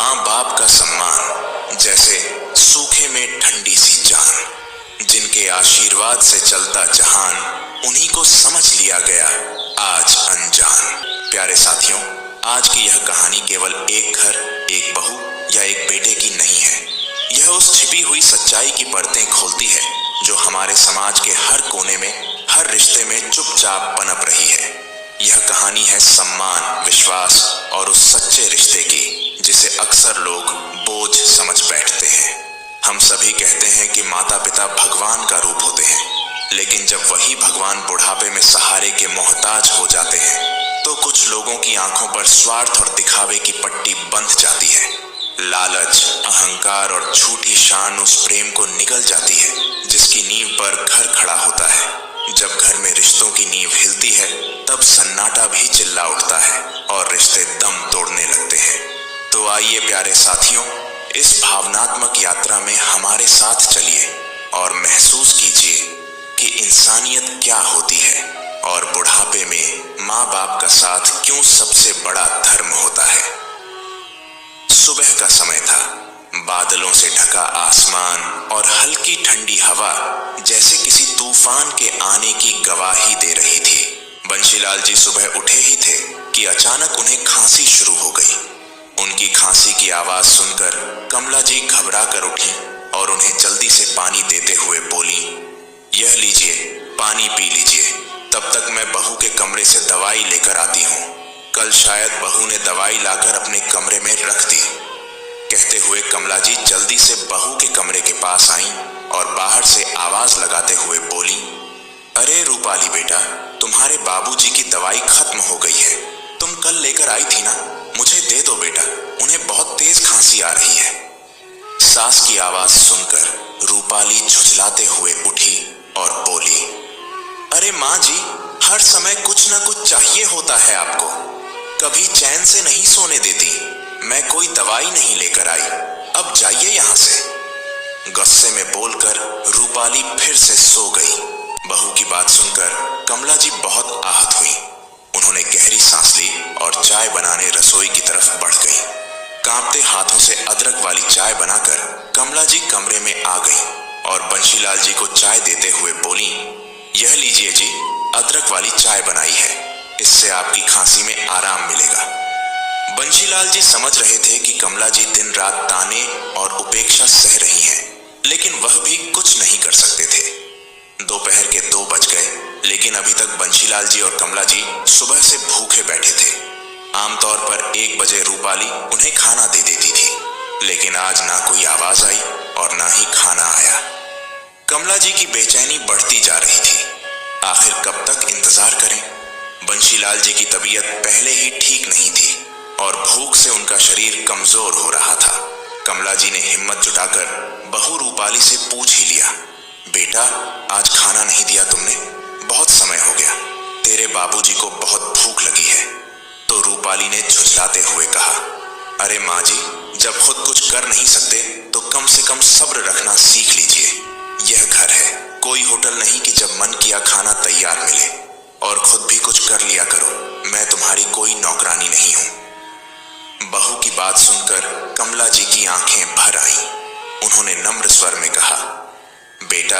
माँ बाप का सम्मान जैसे सूखे में ठंडी सी जान, जिनके आशीर्वाद से चलता जहान, उन्हीं को समझ लिया गया आज अनजान। प्यारे साथियों, आज की यह कहानी केवल एक घर, एक बहू या एक बेटे की नहीं है। यह उस छिपी हुई सच्चाई की परतें खोलती है जो हमारे समाज के हर कोने में, हर रिश्ते में चुपचाप पनप रही है। यह कहानी है सम्मान, विश्वास और उस सच्चे रिश्ते की जिसे अक्सर लोग बोझ समझ बैठते हैं। हम सभी कहते हैं कि माता पिता भगवान का रूप होते हैं, लेकिन जब वही भगवान बुढ़ापे में सहारे के मोहताज हो जाते हैं तो कुछ लोगों की आंखों पर स्वार्थ और दिखावे की पट्टी बंध जाती है। लालच, अहंकार और झूठी शान उस प्रेम को निगल जाती है जिसकी नींव पर घर खड़ा होता है। जब घर में रिश्तों की नींव हिलती है तब सन्नाटा भी चिल्ला उठता है और रिश्ते दम तोड़ने लगते हैं। तो आइए प्यारे साथियों, इस भावनात्मक यात्रा में हमारे साथ चलिए और महसूस कीजिए कि इंसानियत क्या होती है और बुढ़ापे में माँ बाप का साथ क्यों सबसे बड़ा धर्म होता है। सुबह का समय था। बादलों से ढका आसमान और हल्की ठंडी हवा जैसे किसी तूफान के आने की गवाही दे रही थी। बंशीलाल जी सुबह उठे ही थे कि अचानक उन्हें खांसी शुरू हो गई। उनकी खांसी की आवाज सुनकर कमला जी घबरा कर उठी और उन्हें जल्दी से पानी देते हुए बोली, यह लीजिए, पानी पी लीजिए, तब तक मैं बहू के कमरे से दवाई लेकर आती हूँ। कल शायद बहू ने दवाई लाकर अपने कमरे में रख दी। कहते हुए कमला जी जल्दी से बहू के कमरे के पास आईं और बाहर से आवाज लगाते हुए बोली, अरे रूपाली बेटा, तुम्हारे बाबूजी की दवाई खत्म हो गई है। तुम कल लेकर आई थी ना, मुझे दे दो बेटा, उन्हें बहुत तेज खांसी आ रही है। सास की आवाज सुनकर रूपाली झुंझलाते हुए उठी और बोली, अरे माँ जी, हर समय कुछ ना कुछ चाहिए होता है आपको, कभी चैन से नहीं सोने देती। मैं कोई दवाई नहीं लेकर आई, अब जाइए यहाँ से। गुस्से में बोलकर रूपाली फिर से सो गई। बहू की बात सुनकर कमला जी बहुत आहत हुई। उन्होंने गहरी सांस ली और चाय बनाने रसोई की तरफ बढ़ गई। कांपते हाथों से अदरक वाली चाय बनाकर कमला जी कमरे में आ गई और बंशीलाल जी को चाय देते हुए बोली, यह लीजिए जी, अदरक वाली चाय बनाई है, इससे आपकी खांसी में आराम मिलेगा। बंशीलाल जी समझ रहे थे कि कमला जी दिन रात ताने और उपेक्षा सह रही हैं, लेकिन वह भी कुछ नहीं कर सकते थे। दोपहर के 2 बज गए, लेकिन अभी तक बंशीलाल जी और कमला जी सुबह से भूखे बैठे थे। आमतौर पर 1 बजे रूपाली उन्हें खाना दे देती थी, लेकिन आज ना कोई आवाज आई और ना ही खाना आया। कमला जी की बेचैनी बढ़ती जा रही थी। आखिर कब तक इंतजार करें? बंशीलाल जी की तबीयत पहले ही ठीक नहीं थी और भूख से उनका शरीर कमजोर हो रहा था। कमला जी ने हिम्मत जुटाकर बहू रूपाली से पूछ ही लिया, बेटा, आज खाना नहीं दिया तुमने? बहुत समय हो गया, तेरे बाबूजी को बहुत भूख लगी है। तो रूपाली ने झुंझलाते हुए कहा, अरे माँ जी, जब खुद कुछ कर नहीं सकते तो कम से कम सब्र रखना सीख लीजिए। यह घर है, कोई होटल नहीं कि जब मन किया खाना तैयार मिले। और खुद भी कुछ कर लिया करो, मैं तुम्हारी कोई नौकरानी नहीं हूं। बहू की बात सुनकर कमला जी की आंखें भर आईं। उन्होंने नम्र स्वर में कहा, बेटा,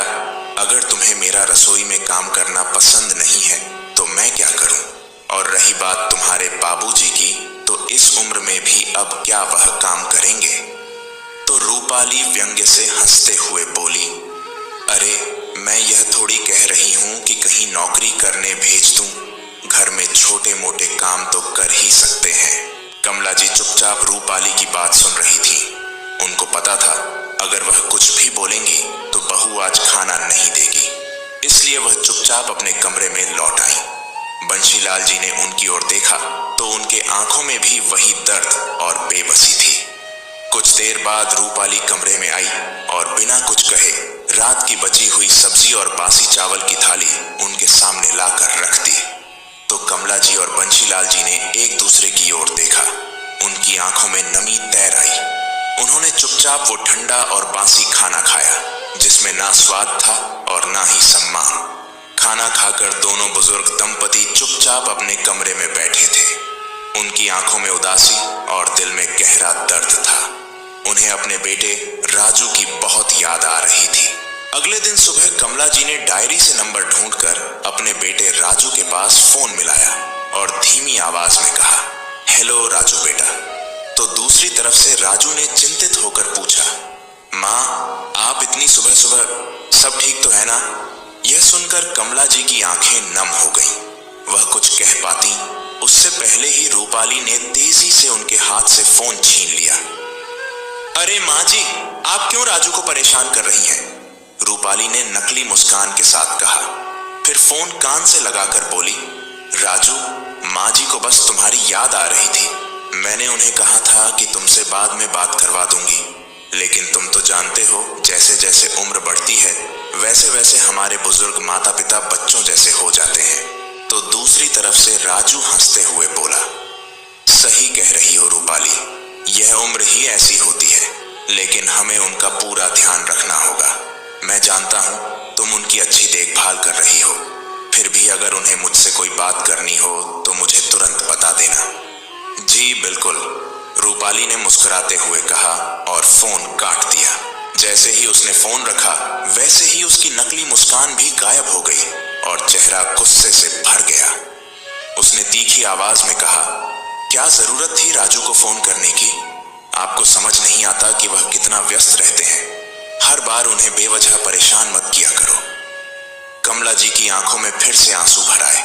अगर तुम्हें मेरा रसोई में काम करना पसंद नहीं है तो मैं क्या करूं? और रही बात तुम्हारे बाबूजी की, तो इस उम्र में भी अब क्या वह काम करेंगे? तो रूपाली व्यंग्य से हंसते हुए बोली, अरे, मैं यह थोड़ी कह रही हूं कि कहीं नौकरी करने भेज दूं, घर में छोटे मोटे काम तो कर ही सकते हैं। कमला जी चुपचाप रूपाली की बात सुन रही थी। उनको पता था अगर वह कुछ भी बोलेंगी तो बहू आज खाना नहीं देगी, इसलिए वह चुपचाप अपने कमरे में लौट आई। बंशीलाल जी ने उनकी ओर देखा तो उनके आंखों में भी वही दर्द और बेबसी थी। कुछ देर बाद रूपाली कमरे में आई और बिना कुछ कहे रात की बची हुई सब्जी और बासी चावल की थाली उनके सामने लाकर रख दी। तो कमला जी और बंशीलाल जी ने एक दूसरे की ओर देखा। उनकी आंखों में नमी तैर आई। उन्होंने चुपचाप वो ठंडा और बासी खाना खाया जिसमें ना स्वाद था और ना ही सम्मान। खाना खाकर दोनों बुजुर्ग दंपति चुपचाप अपने कमरे में बैठे थे। उनकी आंखों में उदासी और दिल में गहरा दर्द था। उन्हें अपने बेटे राजू की बहुत याद आ रही थी। अगले दिन सुबह कमला जी ने डायरी से नंबर ढूंढकर अपने बेटे राजू के पास फोन मिलाया और धीमी आवाज में कहा, हेलो राजू बेटा। तो दूसरी तरफ से राजू ने चिंतित होकर पूछा, माँ आप इतनी सुबह सुबह, सब ठीक तो है ना? यह सुनकर कमला जी की आंखें नम हो गईं। वह कुछ कह पाती उससे पहले ही रूपाली ने तेजी से उनके हाथ से फोन छीन लिया। अरे माँ जी, आप क्यों राजू को परेशान कर रही हैं? रूपाली ने नकली मुस्कान के साथ कहा। फिर फोन कान से लगाकर बोली, राजू माँ जी को बस तुम्हारी याद आ रही थी। मैंने उन्हें कहा था कि तुमसे बाद में बात करवा दूंगी, लेकिन तुम तो जानते हो जैसे जैसे उम्र बढ़ती है वैसे वैसे हमारे बुजुर्ग माता पिता बच्चों जैसे हो जाते हैं। तो दूसरी तरफ से राजू हंसते हुए बोला, सही कह रही हो रूपाली, यह उम्र ही ऐसी होती है, लेकिन हमें उनका पूरा ध्यान रखना होगा। मैं जानता हूं तुम उनकी अच्छी देखभाल कर रही हो, फिर भी अगर उन्हें मुझसे कोई बात करनी हो तो मुझे तुरंत बता देना। जी बिल्कुल, रूपाली ने मुस्कुराते हुए कहा और फोन काट दिया। जैसे ही उसने फोन रखा वैसे ही उसकी नकली मुस्कान भी गायब हो गई और चेहरा गुस्से से भर गया। उसने तीखी आवाज में कहा, क्या जरूरत थी राजू को फोन करने की? आपको समझ नहीं आता कि वह कितना व्यस्त रहते हैं। हर बार उन्हें बेवजह परेशान मत किया करो। कमला जी की आंखों में फिर से आंसू भर आए।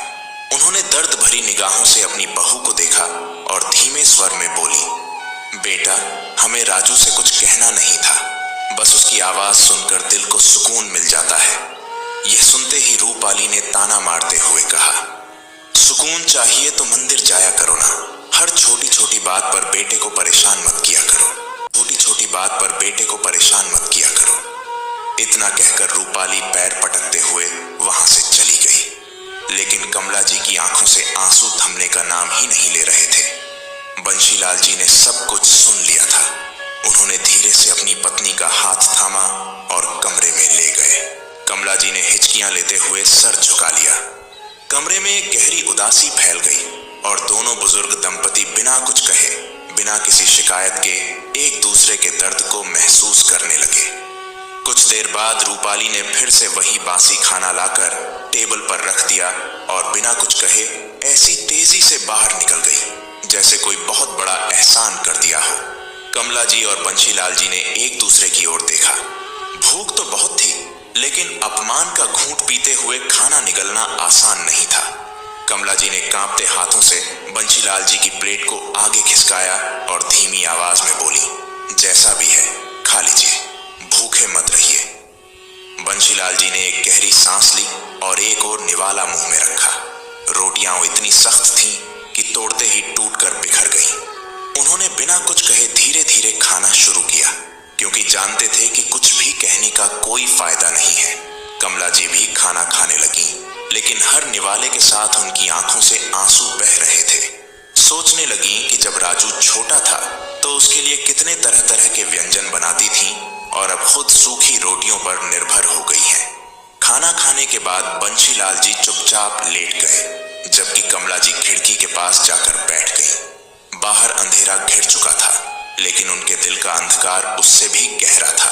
उन्होंने दर्द भरी निगाहों से अपनी बहू को देखा और धीमे स्वर में बोली, बेटा हमें राजू से कुछ कहना नहीं था, बस उसकी आवाज सुनकर दिल को सुकून मिल जाता है। यह सुनते ही रूपाली ने ताना मारते हुए कहा, सुकून चाहिए तो मंदिर जाया करो ना। हर छोटी छोटी बात पर बेटे को परेशान मत किया करो। छोटी छोटी बात पर बेटे को परेशान मत किया करो। इतना कहकर रूपाली पैर पटकते हुए वहां से चली गई। लेकिन कमला जी की आंखों से आंसू थमने का नाम ही नहीं ले रहे थे। बंशीलाल जी ने सब कुछ सुन लिया था। उन्होंने धीरे से अपनी पत्नी का हाथ थामा और कमरे में ले गए। कमला जी ने हिचकियां लेते हुए सर झुका लिया। कमरे में एक गहरी उदासी फैल गई और दोनों बुजुर्ग दंपति बिना कुछ कहे, बिना किसी शिकायत के एक दूसरे के दर्द को महसूस करने लगे। कुछ देर बाद रूपाली ने फिर से वही बासी खाना लाकर टेबल पर रख दिया और बिना कुछ कहे ऐसी तेजी से बाहर निकल गई जैसे कोई बहुत बड़ा एहसान कर दिया हो। कमला जी और बंशीलाल जी ने एक दूसरे की ओर देखा। भूख तो बहुत थी, लेकिन अपमान का घूंट पीते हुए खाना निगलना आसान नहीं था। कमला जी ने कांपते हाथों से बंशीलाल जी की प्लेट को आगे खिसकाया और धीमी आवाज में बोली, जैसा भी है खा लीजिए, भूखे मत रहिए। बंशीलाल जी ने एक गहरी सांस ली और एक और निवाला मुंह में रखा। रोटियां इतनी सख्त थीं कि तोड़ते ही टूटकर बिखर गईं। उन्होंने बिना कुछ कहे धीरे धीरे खाना शुरू किया, क्योंकि जानते थे कि कुछ भी कहने का कोई फायदा नहीं है। कमला जी भी खाना खाने लगी, लेकिन हर निवाले के साथ उनकी आंखों से आंसू बह रहे थे। सोचने लगी कि जब राजू छोटा था तो उसके लिए कितने तरह तरह के व्यंजन बनाती थीं और अब खुद सूखी रोटियों पर निर्भर हो गई हैं। खाना खाने के बाद बंशीलाल जी चुपचाप लेट गए, जबकि कमला जी खिड़की के पास जाकर बैठ गई। बाहर अंधेरा घिर चुका था, लेकिन उनके दिल का अंधकार उससे भी गहरा था।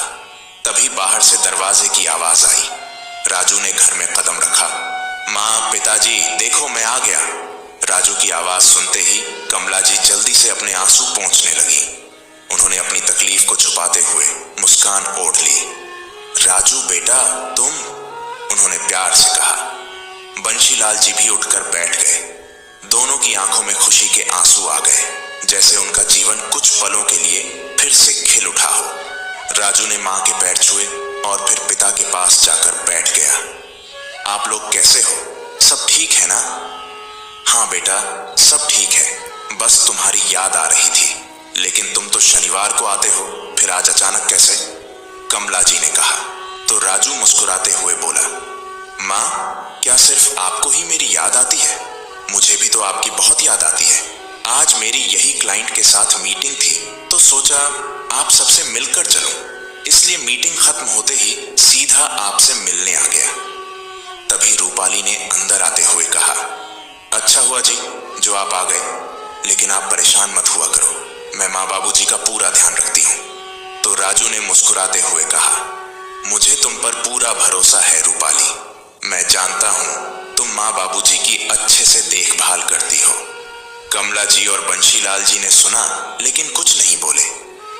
तभी बाहर से दरवाजे की आवाज आई। राजू ने घर में कदम रखा। माँ, पिताजी, देखो मैं आ गया। राजू की आवाज सुनते ही कमला जी जल्दी से अपने आंसू पोंछने लगी। उन्होंने अपनी तकलीफ को छुपाते हुए मुस्कान ओढ़ ली। राजू बेटा, तुम? उन्होंने प्यार से कहा। बंशीलाल जी भी उठकर बैठ गए। दोनों की आंखों में खुशी के आंसू आ गए, जैसे उनका जीवन कुछ पलों के लिए फिर से खिल उठा हो। राजू ने मां के पैर छुए और फिर पिता के पास जाकर बैठ गया। आप लोग कैसे हो? सब ठीक है ना? हाँ बेटा, सब ठीक है, बस तुम्हारी याद आ रही थी। लेकिन तुम तो शनिवार को आते हो, फिर आज अचानक कैसे? कमला जी ने कहा। तो राजू मुस्कुराते हुए बोला, माँ, क्या सिर्फ आपको ही मेरी याद आती है? मुझे भी तो आपकी बहुत याद आती है। आज मेरी यही क्लाइंट के साथ मीटिंग थी, तो सोचा आप सबसे मिलकर चलूं। इसलिए मीटिंग खत्म होते ही सीधा आपसे मिलने आ गया। तभी रूपाली ने अंदर आते हुए कहा, अच्छा हुआ जी जो आप आ गए, लेकिन आप परेशान मत हुआ करो, मैं माँ बाबूजी का पूरा ध्यान रखती हूँ। तो राजू ने मुस्कुराते हुए कहा, मुझे तुम पर पूरा भरोसा है रूपाली। मैं जानता हूँ तुम माँ बाबूजी की अच्छे से देखभाल करती हो। कमला जी और बंशीलाल जी ने सुना लेकिन कुछ नहीं बोले।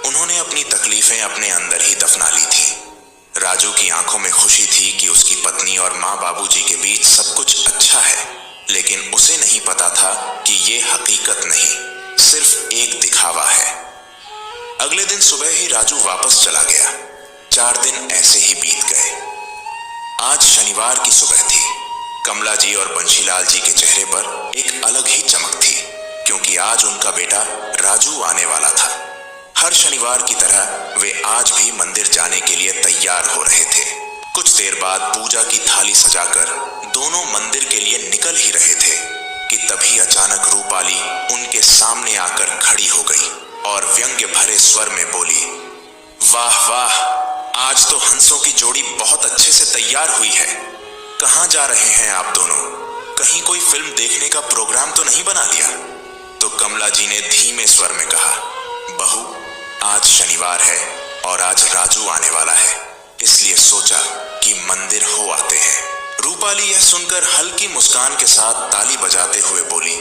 उन्होंने अपनी तकलीफें अपने अंदर ही दफना ली थी। राजू की आंखों में खुशी थी कि उसकी पत्नी और माँ बाबूजी के बीच सब कुछ अच्छा है, लेकिन उसे नहीं पता था कि ये हकीकत नहीं, सिर्फ एक दिखावा है। अगले दिन सुबह ही राजू वापस चला गया। 4 दिन ऐसे ही बीत गए। आज शनिवार की सुबह थी। कमला जी और बंशीलाल जी के चेहरे पर एक अलग ही चमक थी, क्योंकि आज उनका बेटा राजू आने वाला था। हर शनिवार की तरह वे आज भी मंदिर जाने के लिए तैयार हो रहे थे। कुछ देर बाद पूजा की थाली सजाकर दोनों मंदिर के लिए निकल ही रहे थे कि तभी अचानक रूपाली उनके सामने आकर खड़ी हो गई और व्यंग्य भरे स्वर में बोली, वाह वाह, आज तो हंसों की जोड़ी बहुत अच्छे से तैयार हुई है। कहाँ जा रहे हैं आप दोनों? कहीं कोई फिल्म देखने का प्रोग्राम तो नहीं बना लिया? तो कमला जी ने धीमे स्वर में कहा, बहू, आज शनिवार है और आज राजू आने वाला है, इसलिए सोचा कि मंदिर हो आते हैं। रूपाली यह सुनकर हल्की मुस्कान के साथ ताली बजाते हुए बोली,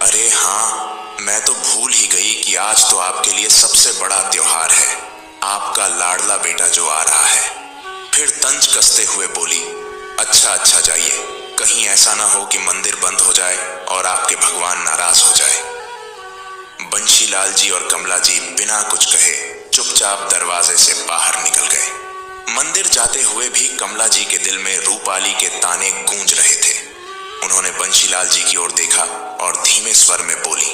अरे हाँ, मैं तो भूल ही गई कि आज तो आपके लिए सबसे बड़ा त्योहार है, आपका लाडला बेटा जो आ रहा है। फिर तंज कसते हुए बोली, अच्छा अच्छा जाइए, कहीं ऐसा ना हो कि मंदिर बंद हो जाए और आपके भगवान नाराज हो जाए। बंशीलाल जी और कमला जी बिना कुछ कहे चुपचाप दरवाजे से बाहर निकल गए। मंदिर जाते हुए भी कमला जी के दिल में रूपाली के ताने गूंज रहे थे। उन्होंने बंशीलाल जी की ओर देखा और धीमे स्वर में बोली,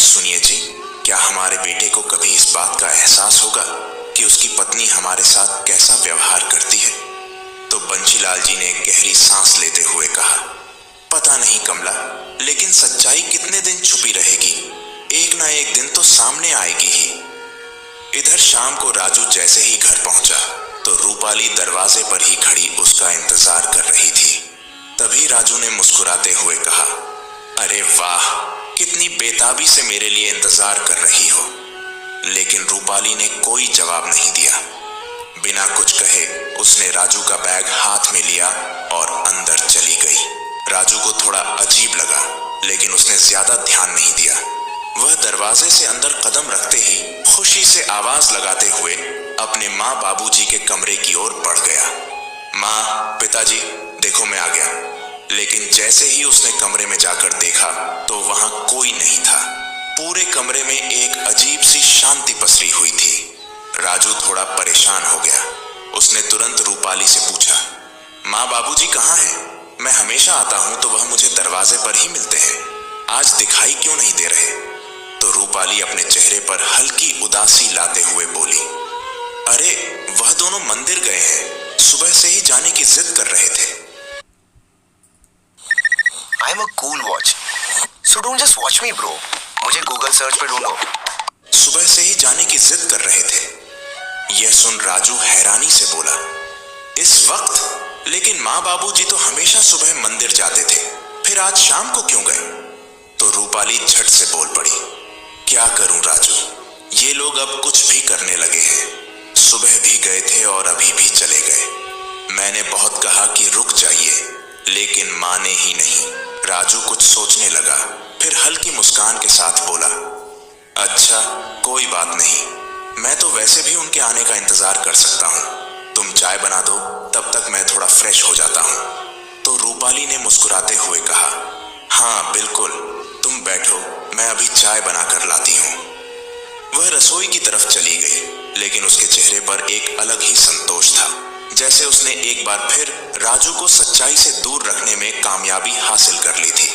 सुनिए जी, क्या हमारे बेटे को कभी इस बात का एहसास होगा कि उसकी पत्नी हमारे साथ कैसा व्यवहार करती है? तो बंशीलाल जी ने गहरी सांस लेते हुए कहा, पता नहीं कमला, लेकिन सच्चाई कितने दिन छुपी रहेगी, एक ना एक दिन तो सामने आएगी ही। इधर शाम को राजू जैसे ही घर पहुंचा तो रूपाली दरवाजे पर ही खड़ी उसका इंतजार कर रही थी। तभी राजू ने मुस्कुराते हुए कहा, अरे वाह, कितनी बेताबी से मेरे लिए इंतजार कर रही हो। लेकिन रूपाली ने कोई जवाब नहीं दिया। बिना कुछ कहे उसने राजू का बैग हाथ में लिया और अंदर चली गई। राजू को थोड़ा अजीब लगा, लेकिन उसने ज्यादा ध्यान नहीं दिया। वह दरवाजे से अंदर कदम रखते ही खुशी से आवाज लगाते हुए अपने माँ बाबूजी के कमरे की ओर बढ़ गया। माँ, पिताजी, देखो मैं आ गया। लेकिन जैसे ही उसने कमरे में जाकर देखा तो वहां कोई नहीं था। पूरे कमरे में एक अजीब सी शांति पसरी हुई थी। राजू थोड़ा परेशान हो गया। उसने तुरंत रूपाली से पूछा, माँ बाबूजी कहाँ हैं? मैं हमेशा आता हूं तो वह मुझे दरवाजे पर ही मिलते हैं, आज दिखाई क्यों नहीं दे रहे? तो रूपाली अपने चेहरे पर हल्की उदासी लाते हुए बोली, अरे वह दोनों मंदिर गए हैं, सुबह से ही जाने की जिद कर रहे थे। I am a cool watch, so don't just watch me bro. मुझे गूगल सर्च पे ढूंढो। सुबह से ही जाने की जिद कर रहे थे। यह सुन राजू हैरानी से बोला, इस वक्त? लेकिन माँ बाबूजी तो हमेशा सुबह मंदिर जाते थे, फिर आज शाम को क्यों गए? तो रूपाली झट से बोल पड़ी, क्या करूं राजू, ये लोग अब कुछ भी करने लगे हैं। सुबह भी गए थे और अभी भी चले गए। मैंने बहुत कहा कि रुक जाइए, लेकिन माने ही नहीं। राजू कुछ सोचने लगा, फिर हल्की मुस्कान के साथ बोला, अच्छा कोई बात नहीं, मैं तो वैसे भी उनके आने का इंतजार कर सकता हूँ। तुम चाय बना दो, तब तक मैं थोड़ा फ्रेश हो जाता हूँ। तो रूपाली ने मुस्कुराते हुए कहा, हाँ बिल्कुल, तुम बैठो, मैं अभी चाय बनाकर लाती हूँ। वह रसोई की तरफ चली गई, लेकिन उसके चेहरे पर एक अलग ही संतोष था, जैसे उसने एक बार फिर राजू को सच्चाई से दूर रखने में कामयाबी हासिल कर ली थी।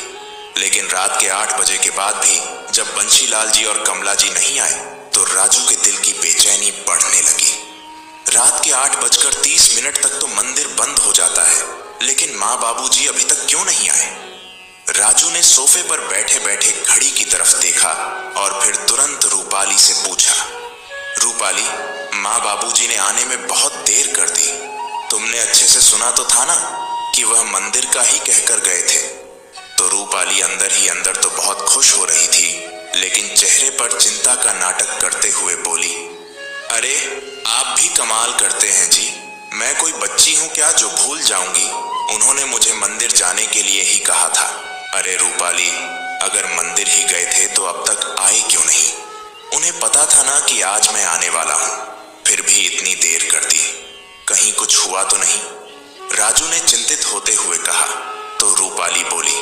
लेकिन रात के 8 बजे के बाद भी जब बंशीलाल जी और कमला जी नहीं आए तो राजू के दिल की बेचैनी बढ़ने लगी। रात के 8:30 तक तो मंदिर बंद हो जाता है, लेकिन माँ बाबूजी अभी तक क्यों नहीं आए? राजू ने सोफे पर बैठे बैठे घड़ी की तरफ देखा और फिर तुरंत रूपाली से पूछा, रूपाली, माँ बाबूजी ने आने में बहुत देर कर दी। तुमने अच्छे से सुना तो था ना कि वह मंदिर का ही कहकर गए थे? तो रूपाली अंदर ही अंदर तो बहुत खुश हो रही थी, लेकिन चेहरे पर चिंता का नाटक करते हुए बोली, अरे आप भी कमाल करते हैं जी, मैं कोई बच्ची हूं क्या जो भूल जाऊंगी? उन्होंने मुझे मंदिर जाने के लिए ही कहा था। अरे रूपाली, अगर मंदिर ही गए थे तो अब तक आए क्यों नहीं? उन्हें पता था ना कि आज मैं आने वाला हूं, फिर भी इतनी देर कर दी। कहीं कुछ हुआ तो नहीं? राजू ने चिंतित होते हुए कहा। तो रूपाली बोली,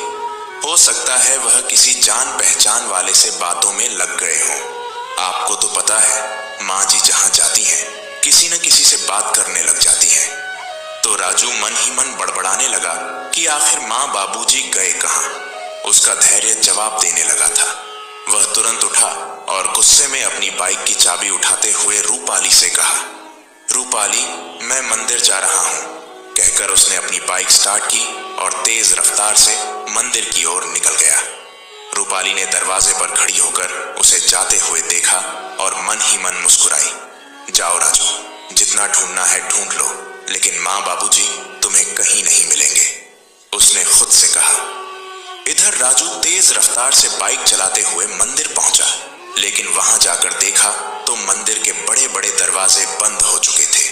हो सकता है वह किसी जान पहचान वाले से बातों में लग गए हों। आपको तो पता है, माँ जी जहां जाती हैं किसी न किसी से बात करने लग जाती हैं। तो राजू मन ही मन बड़बड़ाने लगा कि आखिर माँ बाबूजी गए कहाँ। उसका धैर्य जवाब देने लगा था। वह तुरंत उठा और गुस्से में अपनी बाइक की चाबी उठाते हुए रूपाली से कहा, रूपाली, मैं मंदिर जा रहा हूं। कहकर उसने अपनी बाइक स्टार्ट की और तेज रफ्तार से मंदिर की ओर निकल गया। रूपाली ने दरवाजे पर खड़ी होकर उसे जाते हुए देखा और मन ही मन मुस्कुराई। जाओ राजू, जितना ढूंढना है ढूंढ लो, लेकिन माँ बाबूजी तुम्हें कहीं नहीं मिलेंगे, उसने खुद से कहा। इधर राजू तेज रफ्तार से बाइक चलाते हुए मंदिर पहुंचा, लेकिन वहां जाकर देखा तो मंदिर के बड़े बड़े दरवाजे बंद हो चुके थे।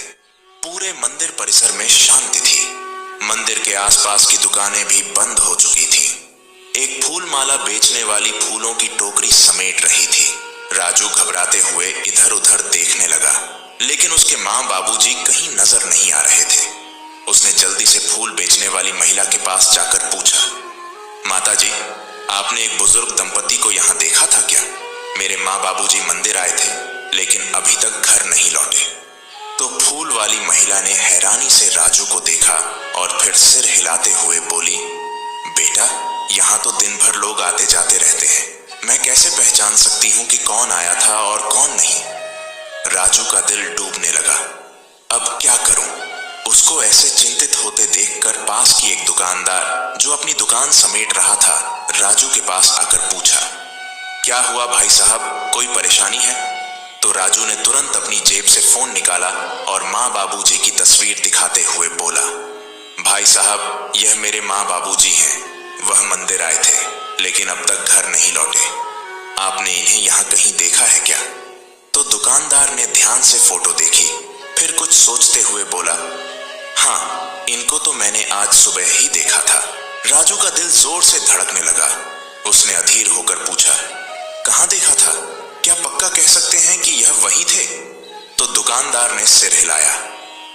पूरे मंदिर परिसर में शांति थी। मंदिर के आसपास की दुकानें भी बंद हो चुकी थीं। एक फूल माला बेचने वाली फूलों की टोकरी समेट रही थी। राजू घबराते हुए इधर उधर देखने लगा, लेकिन उसके माँ बाबूजी कहीं नजर नहीं आ रहे थे। उसने जल्दी से फूल बेचने वाली महिला के पास जाकर पूछा, माताजी, आपने एक बुजुर्ग दंपति को यहाँ देखा था क्या? मेरे माँ बाबूजी मंदिर आए थे, लेकिन अभी तक घर नहीं लौटे। तो फूल वाली महिला ने हैरानी से राजू को देखा और फिर सिर हिलाते हुए बोली, बेटा, यहाँ तो दिन भर लोग आते जाते रहते हैं, मैं कैसे पहचान सकती हूँ कि कौन आया था और कौन नहीं? राजू का दिल डूबने लगा। अब क्या करूं? उसको ऐसे चिंतित होते देखकर पास की एक दुकानदार जो अपनी दुकान समेट रहा था, राजू के पास आकर पूछा, क्या हुआ भाई साहब, कोई परेशानी है? तो राजू ने तुरंत अपनी जेब से फोन निकाला और माँ बाबूजी की तस्वीर दिखाते हुए बोला, भाई साहब, यह मेरे माँ बाबूजी हैं। वह मंदिर आए थे, लेकिन अब तक घर नहीं लौटे। आपने इन्हें यहाँ कहीं देखा है क्या? तो दुकानदार ने ध्यान से फोटो देखी, फिर कुछ सोचते हुए बोला, हाँ, इनको तो मैंने आज सुबह ही देखा था। राजू का दिल जोर से धड़कने लगा। उसने अधीर होकर पूछा, कहाँ देखा था? क्या पक्का कह सकते हैं कि यह वही थे? तो दुकानदार ने सिर हिलाया,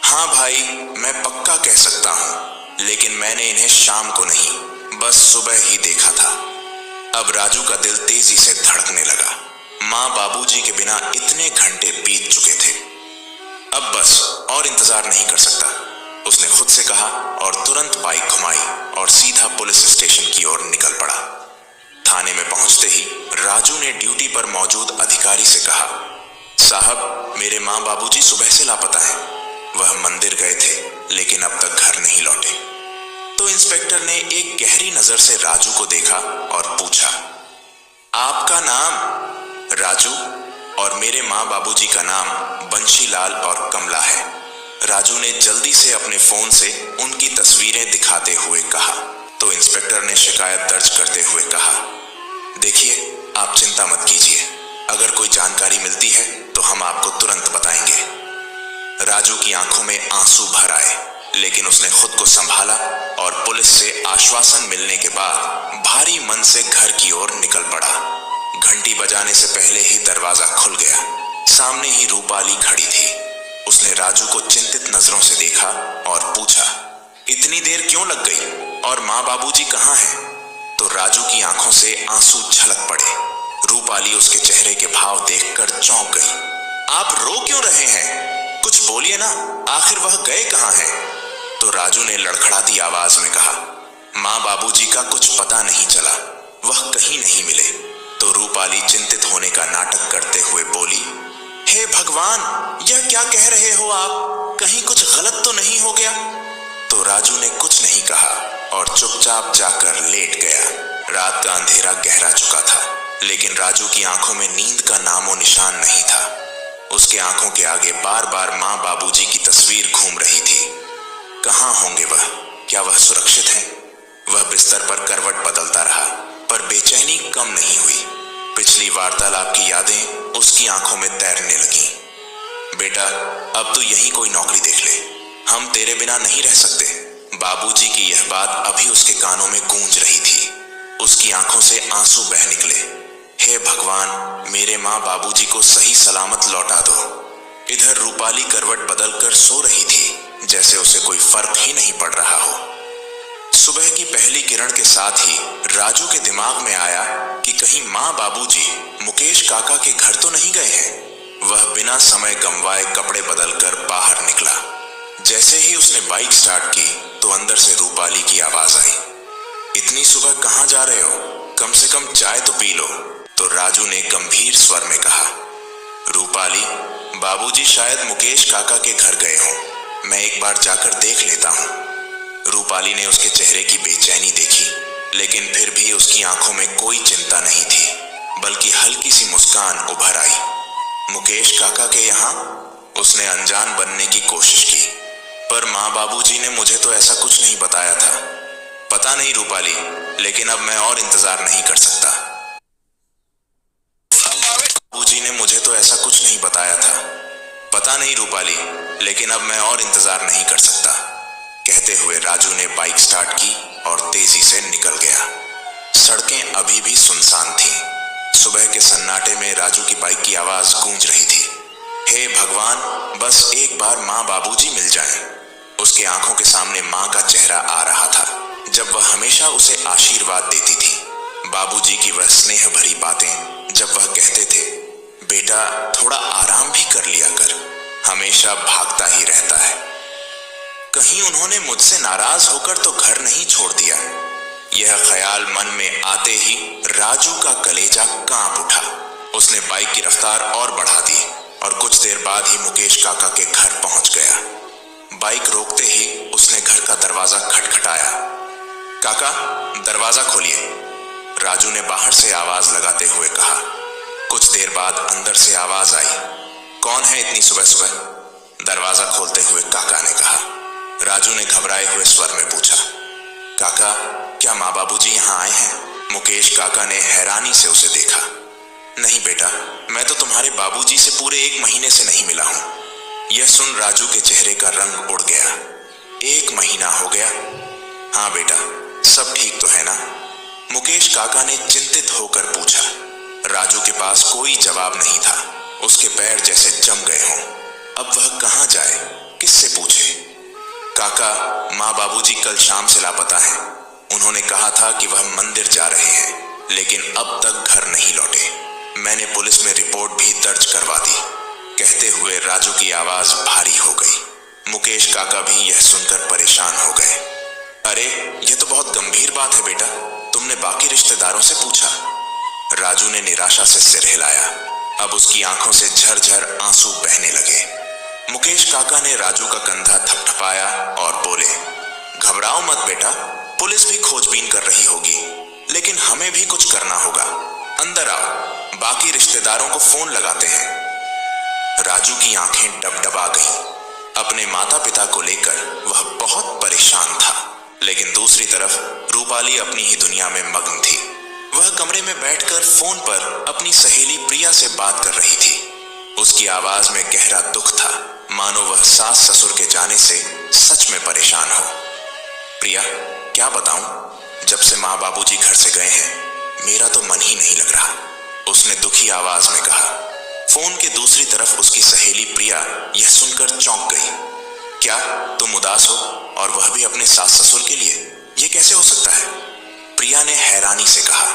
हाँ भाई, मैं पक्का कह सकता हूँ, लेकिन मैंने इन्हें शाम को नहीं, बस सुबह ही देखा था। अब राजू का दिल तेजी से धड़कने लगा। माँ बाबूजी के बिना इतने घंटे बीत चुके थे। अब बस और इंतजार नहीं कर सकता, उसने खुद से कहा और तुरंत बाइक घुमाई और सीधा पुलिस स्टेशन की ओर निकल पड़ा। थाने में पहुंचते ही राजू ने ड्यूटी पर मौजूद अधिकारी से कहा, साहब, मेरे माँ बाबूजी सुबह से लापता हैं। वह मंदिर गए थे, लेकिन अब तक घर नहीं लौटे। तो इंस्पेक्टर ने एक गहरी नजर से राजू को देखा और पूछा, आपका नाम? राजू, और मेरे माँ बाबूजी का नाम बंशीलाल और कमला है। राजू ने जल्दी से अपने फोन से उनकी तस्वीरें दिखाते हुए कहा। तो इंस्पेक्टर ने शिकायत दर्ज करते हुए कहा, देखिए, आप चिंता मत कीजिए, अगर कोई जानकारी मिलती है तो हम आपको तुरंत बताएंगे। राजू की आंखों में आंसू भर आए, लेकिन उसने खुद को संभाला और पुलिस से आश्वासन मिलने के बाद भारी मन से घर की ओर निकल पड़ा। घंटी बजाने से पहले ही दरवाजा खुल गया। सामने ही रूपाली खड़ी थी। उसने राजू को चिंतित नजरों से देखा और पूछा, इतनी देर क्यों लग गई और माँ बाबूजी कहाँ हैं? तो राजू की आंखों से आंसू छलक पड़े। रूपाली उसके चेहरे के भाव देखकर चौंक गई। आप रो क्यों रहे हैं? कुछ बोलिए ना, आखिर वह गए कहाँ हैं? तो राजू ने लड़खड़ाती आवाज में कहा, माँ बाबूजी का कुछ पता नहीं चला, वह कहीं नहीं मिले। तो रूपाली चिंतित होने का नाटक करते हुए बोली, हे भगवान, यह क्या कह रहे हो आप? कहीं कुछ गलत तो नहीं हो गया? तो राजू ने कुछ नहीं कहा और चुपचाप जाकर लेट गया। रात का अंधेरा गहरा चुका था, लेकिन राजू की आंखों में नींद का नामो निशान नहीं था। उसके आंखों के आगे बार बार माँ बाबूजी की तस्वीर घूम रही थी। कहाँ होंगे वह? क्या वह सुरक्षित है? वह बिस्तर पर करवट बदलता रहा, पर बेचैनी कम नहीं हुई। पिछली वार्तालाप की यादें उसकी आंखों में तैरने लगी। बेटा, अब तो यहीं कोई नौकरी देख ले, हम तेरे बिना नहीं रह सकते। बाबूजी की यह बात अभी उसके कानों में गूंज रही थी। उसकी आंखों से आंसू बह निकले। हे भगवान, मेरे माँ बाबूजी को सही सलामत लौटा दो। इधर रूपाली करवट बदलकर सो रही थी, जैसे उसे कोई फर्क ही नहीं पड़ रहा हो। सुबह की पहली किरण के साथ ही राजू के दिमाग में आया कि कहीं माँ बाबूजी मुकेश काका के घर तो नहीं गए हैं। वह बिना समय गंवाए कपड़े बदलकर बाहर निकला। जैसे ही उसने बाइक स्टार्ट की तो अंदर से रूपाली की आवाज आई, इतनी सुबह कहाँ जा रहे हो? कम से कम चाय तो पी लो। तो राजू ने गंभीर स्वर में कहा, रूपाली, बाबूजी शायद मुकेश काका के घर गए हों, मैं एक बार जाकर देख लेता हूँ। रूपाली ने उसके चेहरे की बेचैनी देखी, लेकिन फिर भी उसकी आंखों में कोई चिंता नहीं थी, बल्कि हल्की सी मुस्कान उभर आई। मुकेश काका के यहाँ? उसने अनजान बनने की कोशिश की, पर माँ बाबूजी ने मुझे तो ऐसा कुछ नहीं बताया था। पता नहीं रूपाली, लेकिन अब मैं और इंतजार नहीं कर सकता। बाबूजी ने मुझे तो ऐसा कुछ नहीं बताया था। पता नहीं रूपाली, लेकिन अब मैं और इंतजार नहीं कर सकता। कहते हुए राजू ने बाइक स्टार्ट की और तेजी से निकल गया। सड़कें अभी भी सुनसान थीं। सुबह के सन्नाटे में राजू की बाइक की आवाज गूंज रही थी। हे भगवान, बस एक बार माँ बाबूजी मिल जाएं। उसके आंखों के सामने माँ का चेहरा आ रहा था, जब वह हमेशा उसे आशीर्वाद देती थी। बाबूजी की वह स्नेह भरी बातें, जब वह कहते थे, बेटा थोड़ा आराम भी कर लिया कर, हमेशा भागता ही रहता है। कहीं उन्होंने मुझसे नाराज होकर तो घर नहीं छोड़ दिया। यह ख्याल मन में आते ही राजू का कलेजा कांप उठा। उसने बाइक की रफ्तार और बढ़ा दी और कुछ देर बाद ही मुकेश काका के घर पहुंच गया। बाइक रोकते ही उसने घर का दरवाजा खटखटाया। काका, दरवाजा खोलिए, राजू ने बाहर से आवाज लगाते हुए कहा। कुछ देर बाद अंदर से आवाज आई, कौन है इतनी सुबह सुबह? दरवाजा खोलते हुए काका ने कहा। राजू ने घबराए हुए स्वर में पूछा, काका, क्या माँ बाबूजी यहाँ आए हैं? मुकेश काका ने हैरानी से उसे देखा। नहीं बेटा, मैं तो तुम्हारे बाबूजी से पूरे 1 महीने से नहीं मिला हूँ। यह सुन राजू के चेहरे का रंग उड़ गया। 1 महीना हो गया? हाँ बेटा, सब ठीक तो है ना? मुकेश काका ने चिंतित होकर पूछा। राजू के पास कोई जवाब नहीं था। उसके पैर जैसे जम गए हों। अब वह कहाँ जाए, किससे पूछे? काका, माँ बाबूजी कल शाम से लापता हैं। उन्होंने कहा था कि वह मंदिर जा रहे हैं, लेकिन अब तक घर नहीं लौटे। मैंने पुलिस में रिपोर्ट भी दर्ज करवा दी। कहते हुए राजू की आवाज भारी हो गई। मुकेश काका भी यह सुनकर परेशान हो गए। अरे, यह तो बहुत गंभीर बात है बेटा, तुमने बाकी रिश्तेदारों से पूछा? राजू ने निराशा से सिर हिलाया। अब उसकी आंखों से झरझर आंसू बहने लगे। मुकेश काका ने राजू का कंधा थपथपाया और बोले, घबराओ मत बेटा, पुलिस भी खोजबीन कर रही होगी, लेकिन हमें भी कुछ करना होगा। अंदर आओ, बाकी रिश्तेदारों को फोन लगाते हैं। राजू की आंखें डबडबा गईं। अपने माता पिता को लेकर वह बहुत परेशान था, लेकिन दूसरी तरफ रूपाली अपनी ही दुनिया में मग्न थी। वह कमरे में बैठकर फोन पर अपनी सहेली प्रिया से बात कर रही थी। उसकी आवाज में गहरा दुख था, मानो वह सास ससुर के जाने से सच में परेशान हो। प्रिया, क्या बताऊं, जब से माँ बाबूजी घर से गए हैं, मेरा तो मन ही नहीं लग रहा, उसने दुखी आवाज में कहा। फोन के दूसरी तरफ उसकी सहेली प्रिया यह सुनकर चौंक गई। क्या तुम उदास हो, और वह भी अपने सास ससुर के लिए? यह कैसे हो सकता है? प्रिया ने हैरानी से कहा।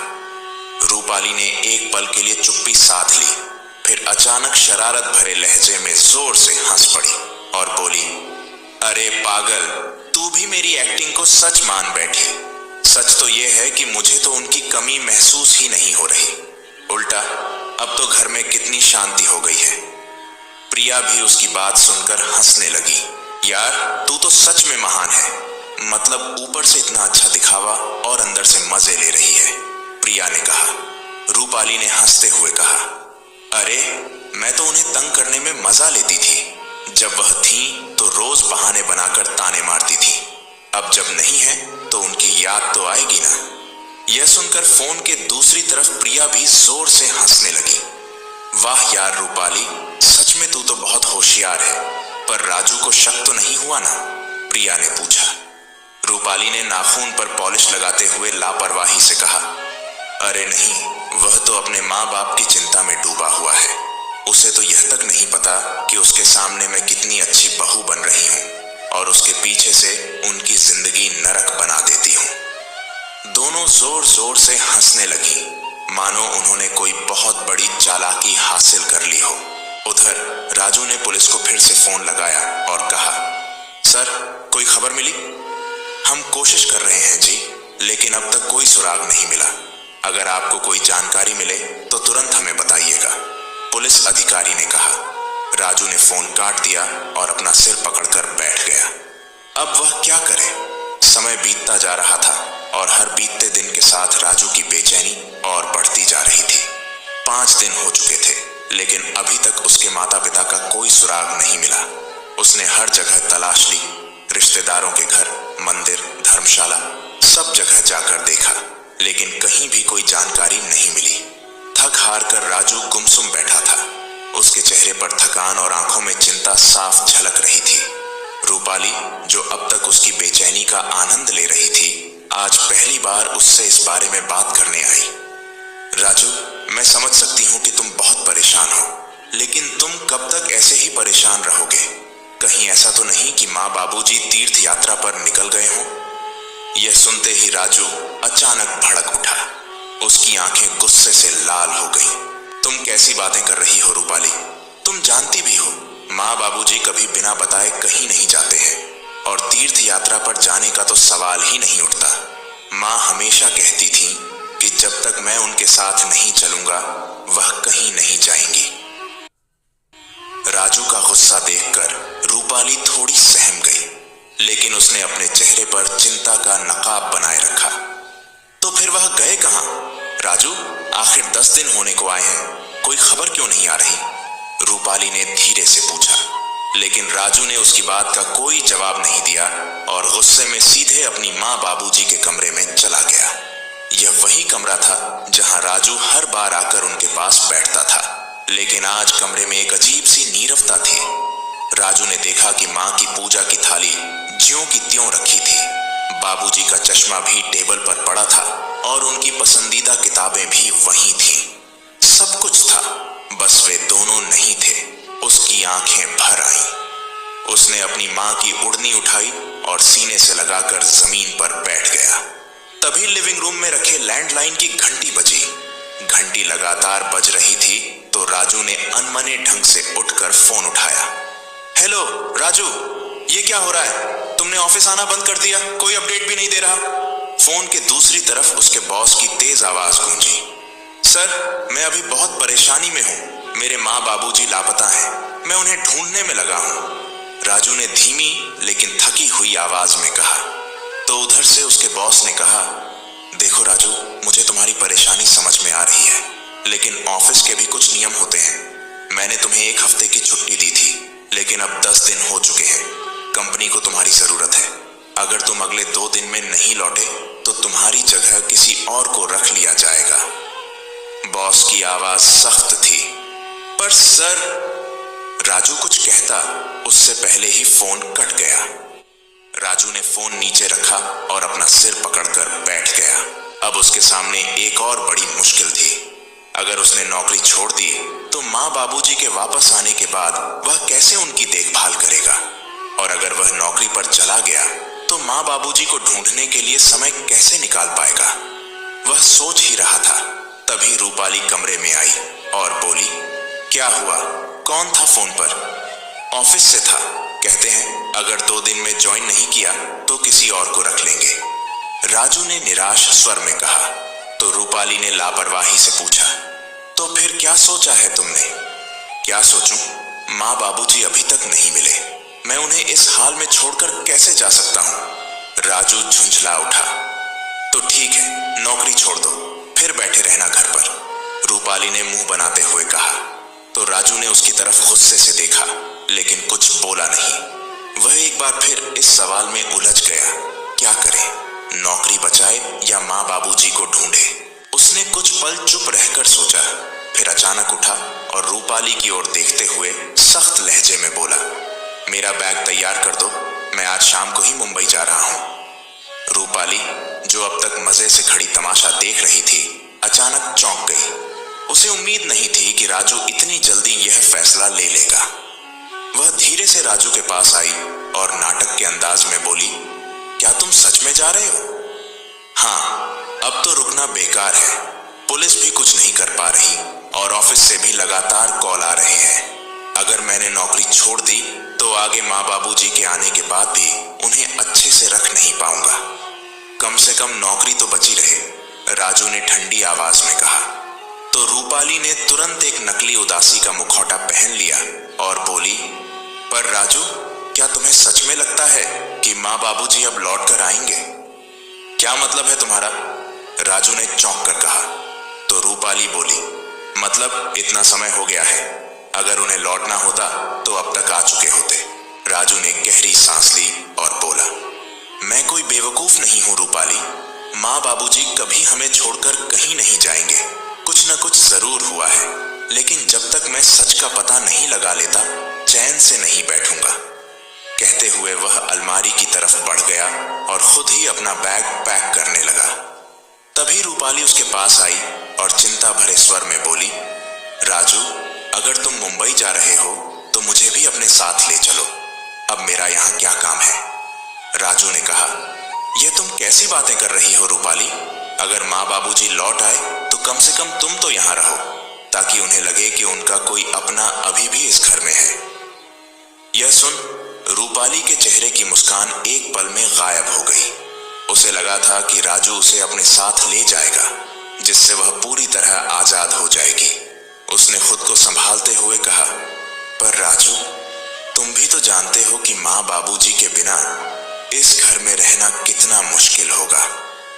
रूपाली ने एक पल के लिए चुप्पी साध ली, फिर अचानक शरारत भरे लहजे में जोर से हंस पड़ी और बोली, अरे पागल, तू भी मेरी एक्टिंग को सच मान बैठी। सच तो यह है कि मुझे तो उनकी कमी महसूस ही नहीं हो रही। उल्टा अब तो घर में कितनी शांति हो गई है। प्रिया भी उसकी बात सुनकर हंसने लगी। यार, तू तो सच में महान है, मतलब ऊपर से इतना अच्छा दिखावा और अंदर से मजे ले रही है, प्रिया ने कहा। रूपाली ने हंसते हुए कहा, अरे मैं तो उन्हें तंग करने में मजा लेती थी। जब वह थी तो रोज बहाने बनाकर ताने मारती थी। अब जब नहीं है तो उनकी याद तो आएगी ना। यह सुनकर फोन के दूसरी तरफ प्रिया भी जोर से हंसने लगी। वाह यार रूपाली, सच में तू तो बहुत होशियार है, पर राजू को शक तो नहीं हुआ ना? प्रिया ने पूछा। रूपाली ने नाखून पर पॉलिश लगाते हुए लापरवाही से कहा, अरे नहीं, वह तो अपने माँ बाप की चिंता में डूबा हुआ है। उसे तो यह तक नहीं पता कि उसके सामने मैं कितनी अच्छी बहू बन रही हूँ और उसके पीछे से उनकी जिंदगी नरक बना देती हूँ। दोनों जोर जोर से हंसने लगी, मानो उन्होंने कोई बहुत बड़ी चालाकी हासिल कर ली हो। उधर राजू ने पुलिस को फिर से फोन लगाया और कहा, सर कोई खबर मिली? हम कोशिश कर रहे हैं जी, लेकिन अब तक कोई सुराग नहीं मिला। अगर आपको कोई जानकारी मिले तो तुरंत हमें बताइएगा, पुलिस अधिकारी ने कहा। राजू ने फोन काट दिया और अपना सिर पकड़कर बैठ गया। अब वह क्या करे? समय बीतता जा रहा था और हर बीतते दिन के साथ राजू की बेचैनी और बढ़ती जा रही थी। 5 दिन हो चुके थे, लेकिन अभी तक उसके माता पिता का कोई सुराग नहीं मिला। उसने हर जगह तलाश ली, रिश्तेदारों के घर, मंदिर, धर्मशाला, सब जगह जाकर देखा, लेकिन कहीं भी कोई जानकारी नहीं मिली। थक हार कर राजू गुमसुम बैठा था। उसके चेहरे पर थकान और आंखों में चिंता साफ झलक रही थी। रूपाली, जो अब तक उसकी बेचैनी का आनंद ले रही थी, आज पहली बार उससे इस बारे में बात करने आई। राजू, मैं समझ सकती हूँ कि तुम बहुत परेशान हो, लेकिन तुम कब तक ऐसे ही परेशान रहोगे? कहीं ऐसा तो नहीं कि माँ बाबूजी तीर्थ यात्रा पर निकल गए हों? यह सुनते ही राजू अचानक भड़क उठा। उसकी आंखें गुस्से से लाल हो गईं। तुम कैसी बातें कर रही हो रूपाली? तुम जानती भी हो, माँ बाबूजी कभी बिना बताए कहीं नहीं जाते हैं और तीर्थ यात्रा पर जाने का तो सवाल ही नहीं उठता। माँ हमेशा कहती थी कि जब तक मैं उनके साथ नहीं चलूंगा, वह कहीं नहीं जाएंगी। राजू का गुस्सा देखकर रूपाली थोड़ी सहम गई, लेकिन उसने अपने चेहरे पर चिंता का नकाब बनाए रखा। तो फिर वह गए कहां? राजू, आखिर 10 दिन होने को आए हैं, कोई खबर क्यों नहीं आ रही? रूपाली ने धीरे से पूछा, लेकिन राजू ने उसकी बात का कोई जवाब नहीं दिया और गुस्से में सीधे अपनी माँ बाबूजी के कमरे में चला गया। यह वही कमरा था जहां राजू हर बार आकर उनके पास बैठता था, लेकिन आज कमरे में एक अजीब सी नीरवता थी। राजू ने देखा कि माँ की पूजा की थाली ज्यों की त्यों रखी थी, बाबूजी का चश्मा भी टेबल पर पड़ा था और उनकी पसंदीदा किताबें भी वहीं थीं। सब कुछ था, बस वे दोनों नहीं थे। उसकी आंखें भर आईं। उसने अपनी माँ की ओढ़नी उठाई और सीने से लगाकर जमीन पर बैठ गया। तभी लिविंग रूम में रखे लैंडलाइन की घंटी बजी। घंटी लगातार बज रही थी तो राजू ने अनमने ढंग से उठकर फोन उठाया। हेलो राजू, ये क्या हो रहा है? तुमने ऑफिस आना बंद कर दिया, कोई अपडेट भी नहीं दे रहा। फोन के दूसरी तरफ उसके बॉस की तेज आवाज गूंजी। सर, मैं अभी बहुत परेशानी में हूँ, मेरे माँ बाबूजी लापता हैं, मैं उन्हें ढूंढने में लगा हूँ, राजू ने धीमी लेकिन थकी हुई आवाज में कहा। तो उधर से उसके बॉस ने कहा, देखो राजू, मुझे तुम्हारी परेशानी समझ में आ रही है, लेकिन ऑफिस के भी कुछ नियम होते हैं। मैंने तुम्हें 1 हफ्ते की छुट्टी दी थी, लेकिन अब 10 दिन हो चुके हैं। कंपनी को तुम्हारी जरूरत है। अगर तुम अगले 2 दिन में नहीं लौटे तो तुम्हारी जगह किसी और को रख लिया जाएगा। बॉस की आवाज सख्त थी। पर सर, राजू कुछ कहता उससे पहले ही फोन कट गया। राजू ने फोन नीचे रखा और अपना सिर पकड़कर बैठ गया। अब उसके सामने एक और बड़ी मुश्किल थी। अगर उसने नौकरी छोड़ दी तो माँ बाबूजी के वापस आने के बाद वह कैसे उनकी देखभाल करेगा? और अगर वह नौकरी पर चला गया तो माँ बाबूजी को ढूंढने के लिए समय कैसे निकाल पाएगा? वह सोच ही रहा था, तभी रूपाली कमरे में आई और बोली, क्या हुआ? कौन था फोन पर? ऑफिस से था, कहते हैं अगर 2 दिन में ज्वाइन नहीं किया तो किसी और को रख लेंगे। राजू ने निराश स्वर में कहा। तो रूपाली ने लापरवाही से पूछा, तो फिर क्या सोचा है तुमने? क्या सोचूं? माँ बाबूजी अभी तक नहीं मिले, मैं उन्हें इस हाल में छोड़कर कैसे जा सकता हूँ? राजू झुंझला उठा। तो ठीक है, नौकरी छोड़ दो, फिर बैठे रहना घर पर, रूपाली ने मुंह बनाते हुए कहा। तो राजू ने उसकी तरफ गुस्से से देखा, लेकिन कुछ बोला नहीं। वह एक बार फिर इस सवाल में उलझ गया, क्या करे? नौकरी बचाए या माँ बाबूजी को ढूंढे। उसने कुछ पल चुप रहकर सोचा, फिर अचानक उठा और रूपाली की ओर देखते हुए सख्त लहजे में बोला, मेरा बैग तैयार कर दो, मैं आज शाम को ही मुंबई जा रहा हूं। रूपाली, जो अब तक मजे से खड़ी तमाशा देख रही थी, अचानक चौंक गई। उसे उम्मीद नहीं थी कि राजू इतनी जल्दी यह फैसला ले लेगा। वह धीरे से राजू के पास आई और नाटक के अंदाज में बोली, क्या तुम सच में जा रहे हो? हाँ, अब तो रुकना बेकार है। पुलिस भी कुछ नहीं कर पा रही और ऑफिस से भी लगातार कॉल आ रहे हैं। अगर मैंने नौकरी छोड़ दी तो आगे माँ बाबूजी के आने के बाद भी उन्हें अच्छे से रख नहीं पाऊंगा। कम से कम नौकरी तो बची रहे, राजू ने ठंडी आवाज में कहा। तो रूपाली ने तुरंत एक नकली उदासी का मुखौटा पहन लिया और बोली, पर राजू, क्या तुम्हें सच में लगता है कि माँ बाबूजी अब लौट कर आएंगे? क्या मतलब है तुम्हारा? राजू ने चौंक कर कहा। तो रूपाली बोली, मतलब इतना समय हो गया है, अगर उन्हें लौटना होता तो अब तक आ चुके होते। राजू ने गहरी सांस ली और बोला, मैं कोई बेवकूफ नहीं हूं रूपाली। माँ बाबूजी कभी हमें छोड़कर कहीं नहीं जाएंगे। कुछ न कुछ जरूर हुआ है, लेकिन जब तक मैं सच का पता नहीं लगा लेता, चैन से नहीं बैठूंगा। कहते हुए वह अलमारी की तरफ बढ़ गया और खुद ही अपना बैग पैक करने लगा। तभी रूपाली उसके पास आई और चिंता भरे स्वर में बोली, राजू, अगर तुम मुंबई जा रहे हो तो मुझे भी अपने साथ ले चलो। अब मेरा यहाँ क्या काम है? राजू ने कहा, यह तुम कैसी बातें कर रही हो रूपाली? अगर माँ बाबूजी लौट आए तो कम से कम तुम तो यहाँ रहो, ताकि उन्हें लगे कि उनका कोई अपना अभी भी इस घर में है। यह सुन रूपाली के चेहरे की मुस्कान एक पल में गायब हो गई। उसे लगा था कि राजू उसे अपने साथ ले जाएगा, जिससे वह पूरी तरह आजाद हो जाएगी। उसने खुद को संभालते हुए कहा, पर राजू, तुम भी तो जानते हो कि माँ बाबूजी के बिना इस घर में रहना कितना मुश्किल होगा।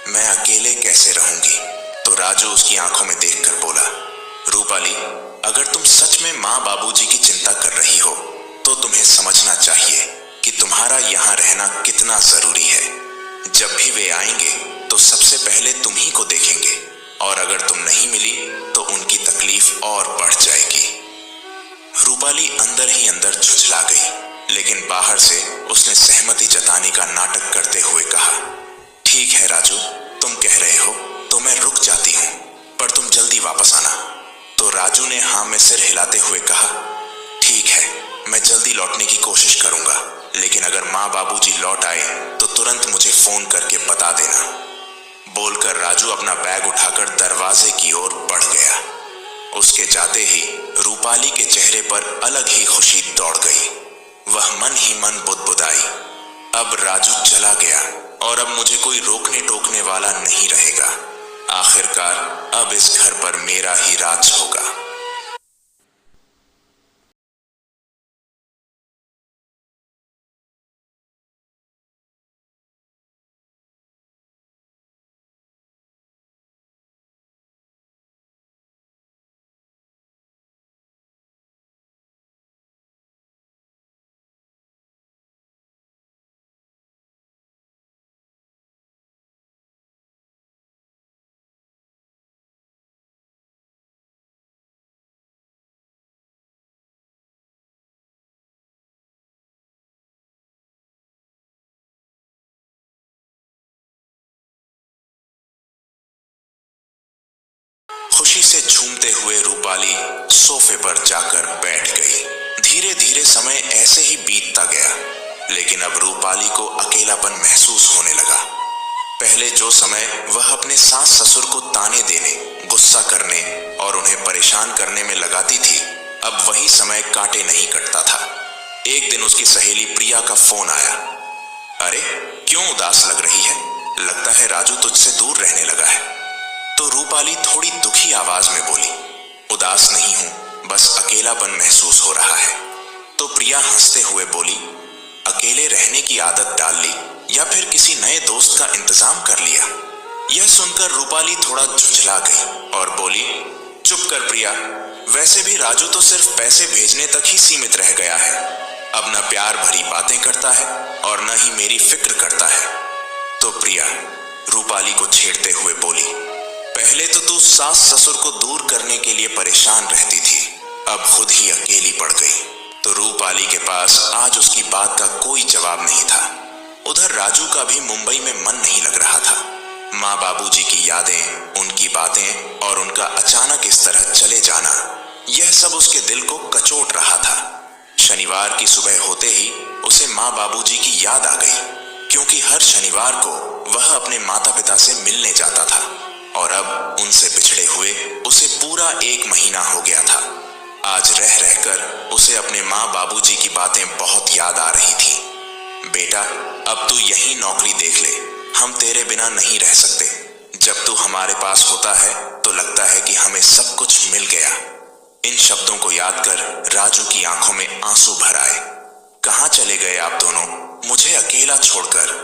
मैं अकेले कैसे रहूंगी? तो राजू उसकी आंखों में देखकर बोला, रूपाली, अगर तुम सच में माँ बाबूजी की चिंता कर रही हो तो तुम्हें समझना चाहिए कि तुम्हारा यहाँ रहना कितना जरूरी है। जब भी वे आएंगे तो सबसे पहले तुम ही को देखेंगे, और अगर तुम नहीं मिली तो उनकी तकलीफ और बढ़ जाएगी। रूपाली अंदर ही अंदर झुंझला गई, लेकिन बाहर से उसने सहमति जताने का नाटक करते हुए कहा, ठीक है राजू, तुम कह रहे हो तो मैं रुक जाती हूँ, पर तुम जल्दी वापस आना। तो राजू ने हाँ में सिर हिलाते हुए कहा, ठीक है, मैं जल्दी लौटने की कोशिश करूंगा, लेकिन अगर माँ बाबूजी लौट आए तो तुरंत मुझे फोन करके बता देना। बोलकर राजू अपना बैग उठाकर दरवाजे की ओर बढ़ गया। उसके जाते ही रूपाली के चेहरे पर अलग ही खुशी दौड़ गई। वह मन ही मन बुदबुदाई, अब राजू चला गया और अब मुझे कोई रोकने टोकने वाला नहीं रहेगा। आखिरकार अब इस घर पर मेरा ही राज होगा। खुशी से झूमते हुए रूपाली सोफे पर जाकर बैठ गई। धीरे धीरे समय ऐसे ही बीतता गया, लेकिन अब रूपाली को अकेलापन महसूस होने लगा। पहले जो समय वह अपने सास ससुर को ताने देने, गुस्सा करने और उन्हें परेशान करने में लगाती थी, अब वही समय काटे नहीं कटता था। एक दिन उसकी सहेली प्रिया का फोन आया। अरे, क्यों उदास लग रही है? लगता है राजू तुझसे दूर रहने लगा है। तो रूपाली थोड़ी दुखी आवाज में बोली, उदास नहीं हूं, बस अकेलापन महसूस हो रहा है। तो प्रिया हंसते हुए बोली, अकेले रहने की आदत डाल ली या फिर किसी नए दोस्त का इंतजाम कर लिया? यह सुनकर रूपाली थोड़ा झुंझला गई और बोली, चुप कर प्रिया, वैसे भी राजू तो सिर्फ पैसे भेजने तक ही सीमित रह गया है। अब न प्यार भरी बातें करता है और न ही मेरी फिक्र करता है। तो प्रिया, रूपाली को छेड़ते हुए बोली। पहले तो तू सास ससुर को दूर करने के लिए परेशान रहती थी, अब खुद ही अकेली पड़ गई। तो रूपाली के पास आज उसकी बात का कोई जवाब नहीं था। उधर राजू का भी मुंबई में मन नहीं लग रहा था। माँ बाबूजी की यादें, उनकी बातें और उनका अचानक इस तरह चले जाना, यह सब उसके दिल को कचोट रहा था। शनिवार की सुबह होते ही उसे माँ बाबूजी की याद आ गई, क्योंकि हर शनिवार को वह अपने माता पिता से मिलने जाता था और अब उनसे बिछड़े हुए उसे पूरा 1 महीना हो गया था। आज रह रहकर उसे अपने माँ बाबूजी की बातें बहुत याद आ रही थी। बेटा, अब तू यही नौकरी देख ले, हम तेरे बिना नहीं रह सकते। जब तू हमारे पास होता है तो लगता है कि हमें सब कुछ मिल गया। इन शब्दों को याद कर राजू की आंखों में आंसू भर आए। कहाँ चले गए आप दोनों, मुझे अकेला छोड़कर?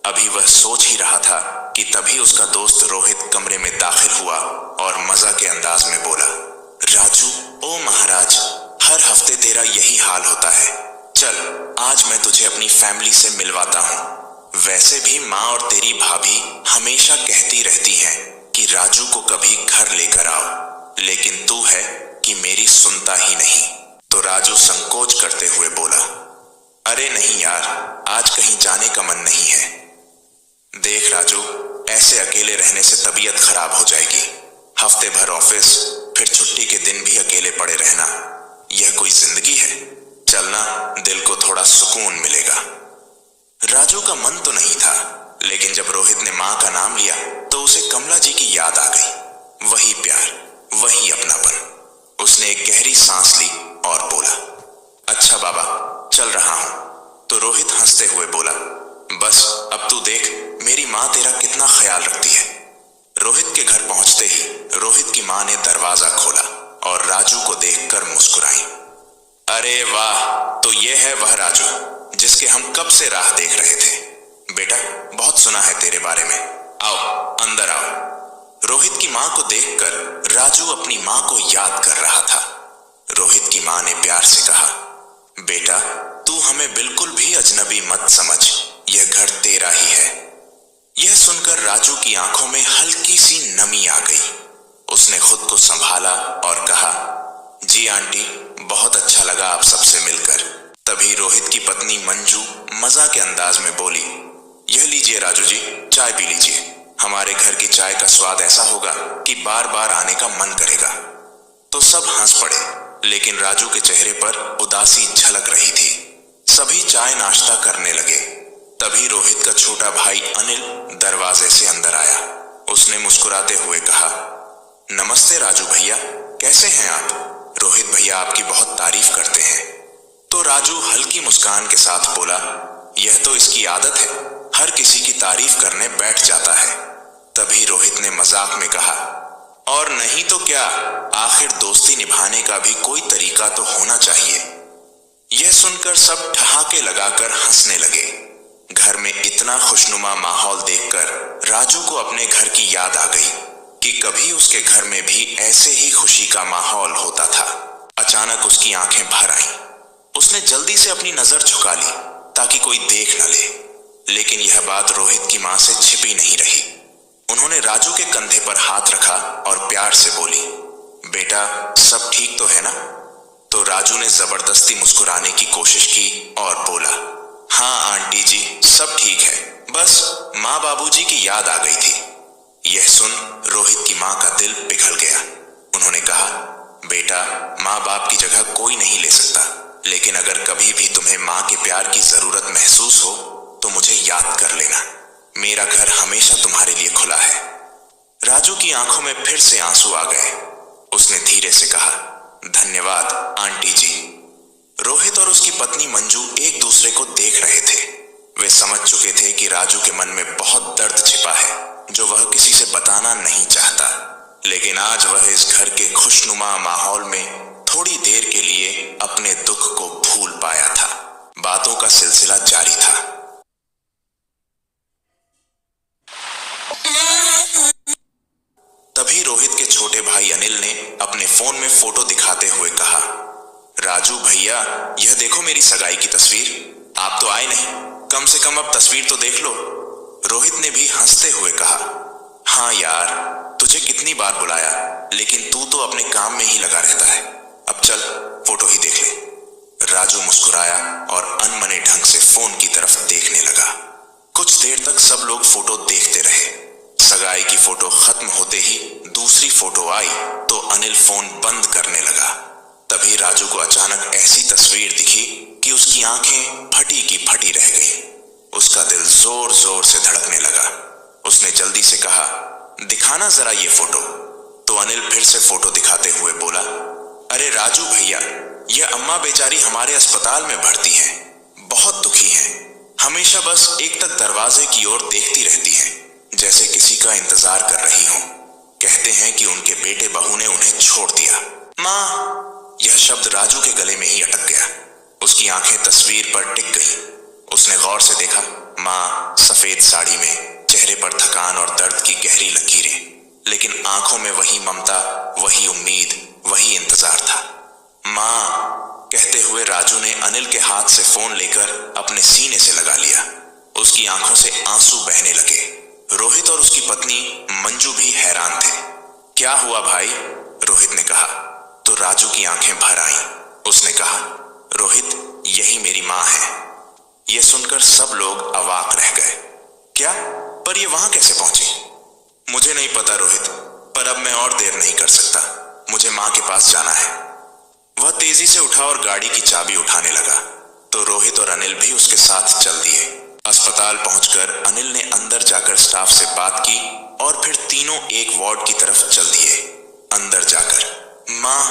अभी वह सोच ही रहा था कि तभी उसका दोस्त रोहित कमरे में दाखिल हुआ और मजा के अंदाज में बोला, राजू, ओ महाराज, हर हफ्ते तेरा यही हाल होता है। चल, आज मैं तुझे अपनी फैमिली से मिलवाता हूँ। वैसे भी माँ और तेरी भाभी हमेशा कहती रहती हैं कि राजू को कभी घर लेकर आओ, लेकिन तू है कि मेरी सुनता ही नहीं। तो राजू संकोच करते हुए बोला, अरे नहीं यार, आज कहीं जाने का मन नहीं है। देख राजू, ऐसे अकेले रहने से तबीयत खराब हो जाएगी। हफ्ते भर ऑफिस, फिर छुट्टी के दिन भी अकेले पड़े रहना, यह कोई जिंदगी है? चलना, दिल को थोड़ा सुकून मिलेगा। राजू का मन तो नहीं था, लेकिन जब रोहित ने माँ का नाम लिया तो उसे कमला जी की याद आ गई। वही प्यार, वही अपनापन। उसने एक गहरी सांस ली और बोला, अच्छा बाबा, चल रहा हूं। तो रोहित हंसते हुए बोला, बस अब तू देख मेरी माँ तेरा कितना ख्याल रखती है। रोहित के घर पहुंचते ही रोहित की माँ ने दरवाजा खोला और राजू को देखकर मुस्कुराई। अरे वाह, तो ये है वह राजू जिसके हम कब से राह देख रहे थे। बेटा, बहुत सुना है तेरे बारे में, आओ अंदर आओ। रोहित की माँ को देखकर राजू अपनी माँ को याद कर रहा था। रोहित की माँ ने प्यार से कहा, बेटा, तू हमें बिल्कुल भी अजनबी मत समझ, यह घर तेरा ही है। यह सुनकर राजू की आंखों में हल्की सी नमी आ गई। उसने खुद को संभाला और कहा, जी आंटी, बहुत अच्छा लगा आप सबसे मिलकर। तभी रोहित की पत्नी मंजू मजा के अंदाज में बोली, यह लीजिए राजू जी, चाय पी लीजिए। हमारे घर की चाय का स्वाद ऐसा होगा कि बार बार आने का मन करेगा। तो सब हंस पड़े, लेकिन राजू के चेहरे पर उदासी झलक रही थी। सभी चाय नाश्ता करने लगे। तभी रोहित का छोटा भाई अनिल दरवाजे से अंदर आया। उसने मुस्कुराते हुए कहा, नमस्ते राजू भैया, कैसे हैं आप? रोहित भैया आपकी बहुत तारीफ करते हैं। तो राजू हल्की मुस्कान के साथ बोला, यह तो इसकी आदत है, हर किसी की तारीफ करने बैठ जाता है। तभी रोहित ने मजाक में कहा, और नहीं तो क्या, आखिर दोस्ती निभाने का भी कोई तरीका तो होना चाहिए। यह सुनकर सब ठहाके लगाकर हंसने लगे। घर में इतना खुशनुमा माहौल देखकर राजू को अपने घर की याद आ गई कि कभी उसके घर में भी ऐसे ही खुशी का माहौल होता था। अचानक उसकी आंखें भर आईं। उसने जल्दी से अपनी नजर झुका ली ताकि कोई देख न ले, लेकिन यह बात रोहित की मां से छिपी नहीं रही। उन्होंने राजू के कंधे पर हाथ रखा और प्यार से बोली, बेटा, सब ठीक तो है ना? तो राजू ने जबरदस्ती मुस्कुराने की कोशिश की और बोला, हाँ आंटी जी, सब ठीक है, बस माँ बाबूजी की याद आ गई थी। यह सुन रोहित की माँ का दिल पिघल गया। उन्होंने कहा, बेटा, माँ बाप की जगह कोई नहीं ले सकता, लेकिन अगर कभी भी तुम्हें माँ के प्यार की जरूरत महसूस हो तो मुझे याद कर लेना। मेरा घर हमेशा तुम्हारे लिए खुला है। राजू की आंखों में फिर से आंसू आ गए। उसने धीरे से कहा, धन्यवाद आंटी जी। रोहित और उसकी पत्नी मंजू एक दूसरे को देख रहे थे। वे समझ चुके थे कि राजू के मन में बहुत दर्द छिपा है जो वह किसी से बताना नहीं चाहता, लेकिन आज वह इस घर के खुशनुमा माहौल में थोड़ी देर के लिए अपने दुख को भूल पाया था। बातों का सिलसिला जारी था। तभी रोहित के छोटे भाई अनिल ने अपने फोन में फोटो दिखाते हुए कहा, राजू भैया, यह देखो मेरी सगाई की तस्वीर। आप तो आए नहीं, कम से कम अब तस्वीर तो देख लो। रोहित ने भी हंसते हुए कहा, हाँ यार, तुझे कितनी बार बुलाया, लेकिन तू तो अपने काम में ही लगा रहता है। अब चल फोटो ही देख ले। राजू मुस्कुराया और अनमने ढंग से फोन की तरफ देखने लगा। कुछ देर तक सब लोग फोटो देखते रहे। सगाई की फोटो खत्म होते ही दूसरी फोटो आई तो अनिल फोन बंद करने लगा। तभी राजू को अचानक ऐसी तस्वीर दिखी कि उसकी आंखें फटी की फटी रह गईं। उसका दिल जोर जोर से धड़कने लगा। उसने जल्दी से कहा, दिखाना जरा ये फोटो। तो अनिल फिर से फोटो दिखाते हुए बोला, अरे राजू भैया, ये अम्मा बेचारी हमारे अस्पताल में भर्ती हैं, बहुत दुखी हैं। हमेशा बस एक तक दरवाजे की ओर देखती रहती हैं, जैसे किसी का इंतजार कर रही हो। कहते हैं कि उनके बेटे बहू ने उन्हें छोड़ दिया। माँ, यह शब्द राजू के गले में ही अटक गया। उसकी आंखें तस्वीर पर टिक गईं। उसने गौर से देखा, माँ सफेद साड़ी में, चेहरे पर थकान और दर्द की गहरी लकीरें, लेकिन आंखों में वही ममता, वही उम्मीद, वही इंतजार था। माँ कहते हुए राजू ने अनिल के हाथ से फोन लेकर अपने सीने से लगा लिया। उसकी आंखों से आंसू बहने लगे। रोहित और उसकी पत्नी मंजू भी हैरान थे। क्या हुआ भाई? रोहित ने कहा तो राजू की आंखें भर आईं। उसने कहा, रोहित, यही मेरी माँ है। यह सुनकर सब लोग अवाक रह गए। क्या? पर ये वहां कैसे पहुंची? मुझे नहीं पता रोहित, पर अब मैं और देर नहीं कर सकता। मुझे माँ के पास जाना है। वह तेजी से उठा और गाड़ी की चाबी उठाने लगा तो रोहित और अनिल भी उसके साथ चल दिए। अस्पताल पहुंचकर अनिल ने अंदर जाकर स्टाफ से बात की और फिर तीनों एक वार्ड की तरफ चल दिए। अंदर जाकर माँ,